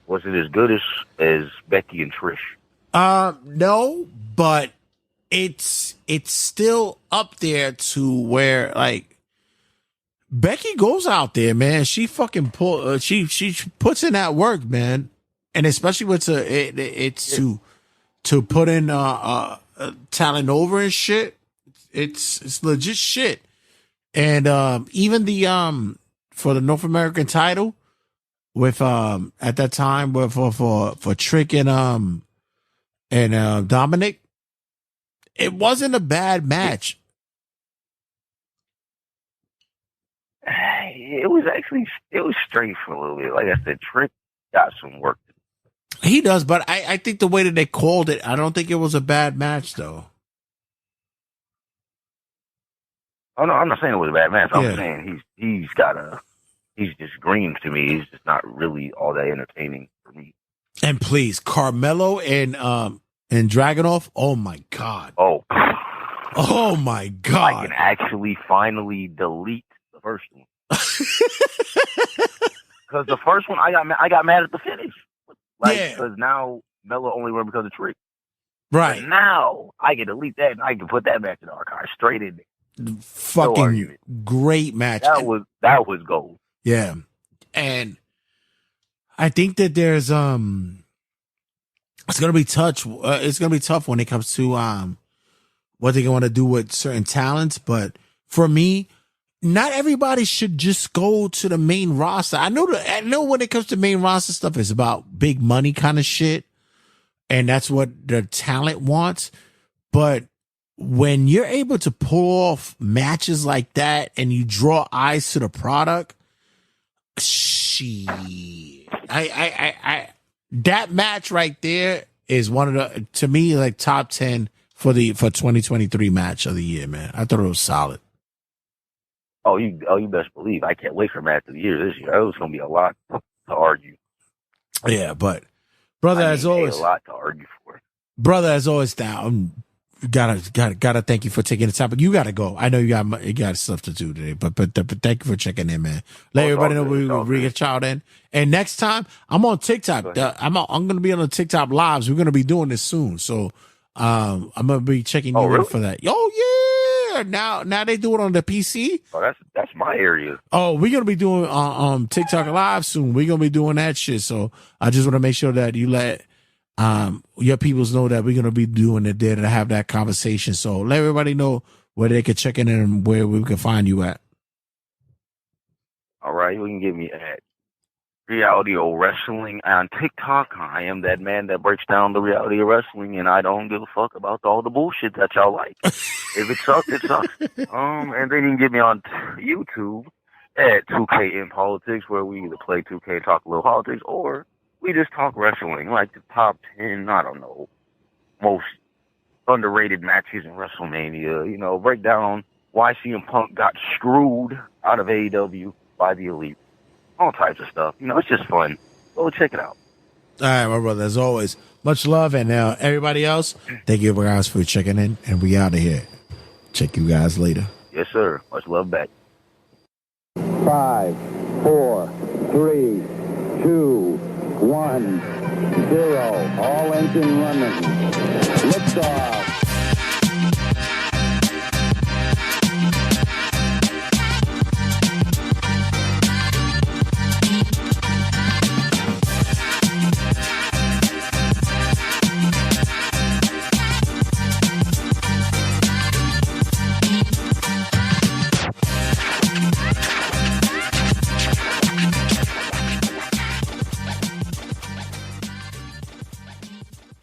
Was it as good as Becky and Trish? No, but it's still up there to where like Becky goes out there, man. She fucking she puts in that work, man, and especially with to put in talent over and shit. It's legit shit, and even the for the North American title with at that time for Trick and Dominic, it wasn't a bad match. It was straight for a little bit. Like I said, Trick got some work. He does, but I think the way that they called it, I don't think it was a bad match though. Oh no, I'm not saying it was a bad match. I'm saying he's just green to me. He's just not really all that entertaining for me. And please, Carmelo and Dragunov. Oh my god. Oh my god. I can actually finally delete the first one because the first one I got mad at the finish. Because now Melo only won because of Trick. Right. But now I can delete that and I can put that match in the archive straight in there. Fucking great match. That was gold. Yeah. And I think that there's it's gonna be tough. It's gonna be tough when it comes to what they're gonna do with certain talents. But for me, not everybody should just go to the main roster. I know when it comes to main roster stuff, it's about big money kind of shit, and that's what the talent wants. But when you're able to pull off matches like that and you draw eyes to the product, that match right there is one of the, to me, like top 10 for 2023 match of the year, man. I thought it was solid. Oh, you best believe. I can't wait for match of the year this year. It was going to be a lot to argue. Yeah, but brother, as always, a lot to argue for. Brother, as always, gotta thank you for taking the time. But you gotta go. I know you got stuff to do today. But thank you for checking in, man. Let everybody know we reach out in. And next time, I'm on TikTok. I'm gonna be on the TikTok lives. We're gonna be doing this soon. So I'm gonna be checking you in for that. Oh yeah. Now they do it on the PC. Oh, that's my area. Oh, we're gonna be doing TikTok live soon. We're gonna be doing that shit. So I just want to make sure that you let your peoples know that we're gonna be doing it there to have that conversation. So let everybody know where they can check in and where we can find you at. All right, you can get me at Reality of Wrestling on TikTok. I am that man that breaks down the reality of wrestling, and I don't give a fuck about all the bullshit that y'all like. If it sucks, it sucks. And then you can get me on YouTube at 2K in Politics, where we either play 2K and talk a little politics, or we just talk wrestling, like the top 10, I don't know, most underrated matches in WrestleMania. You know, break down why CM Punk got screwed out of AEW by the Elite. All types of stuff. You know, it's just fun. Go check it out. All right, my brother, as always, much love. And everybody else, thank you guys for checking in. And we out of here. Check you guys later. Yes, sir. Much love back. 5, 4, 3, 2, 1, 0. All engine running. Liftoff.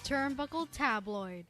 Turnbuckle Tabloid.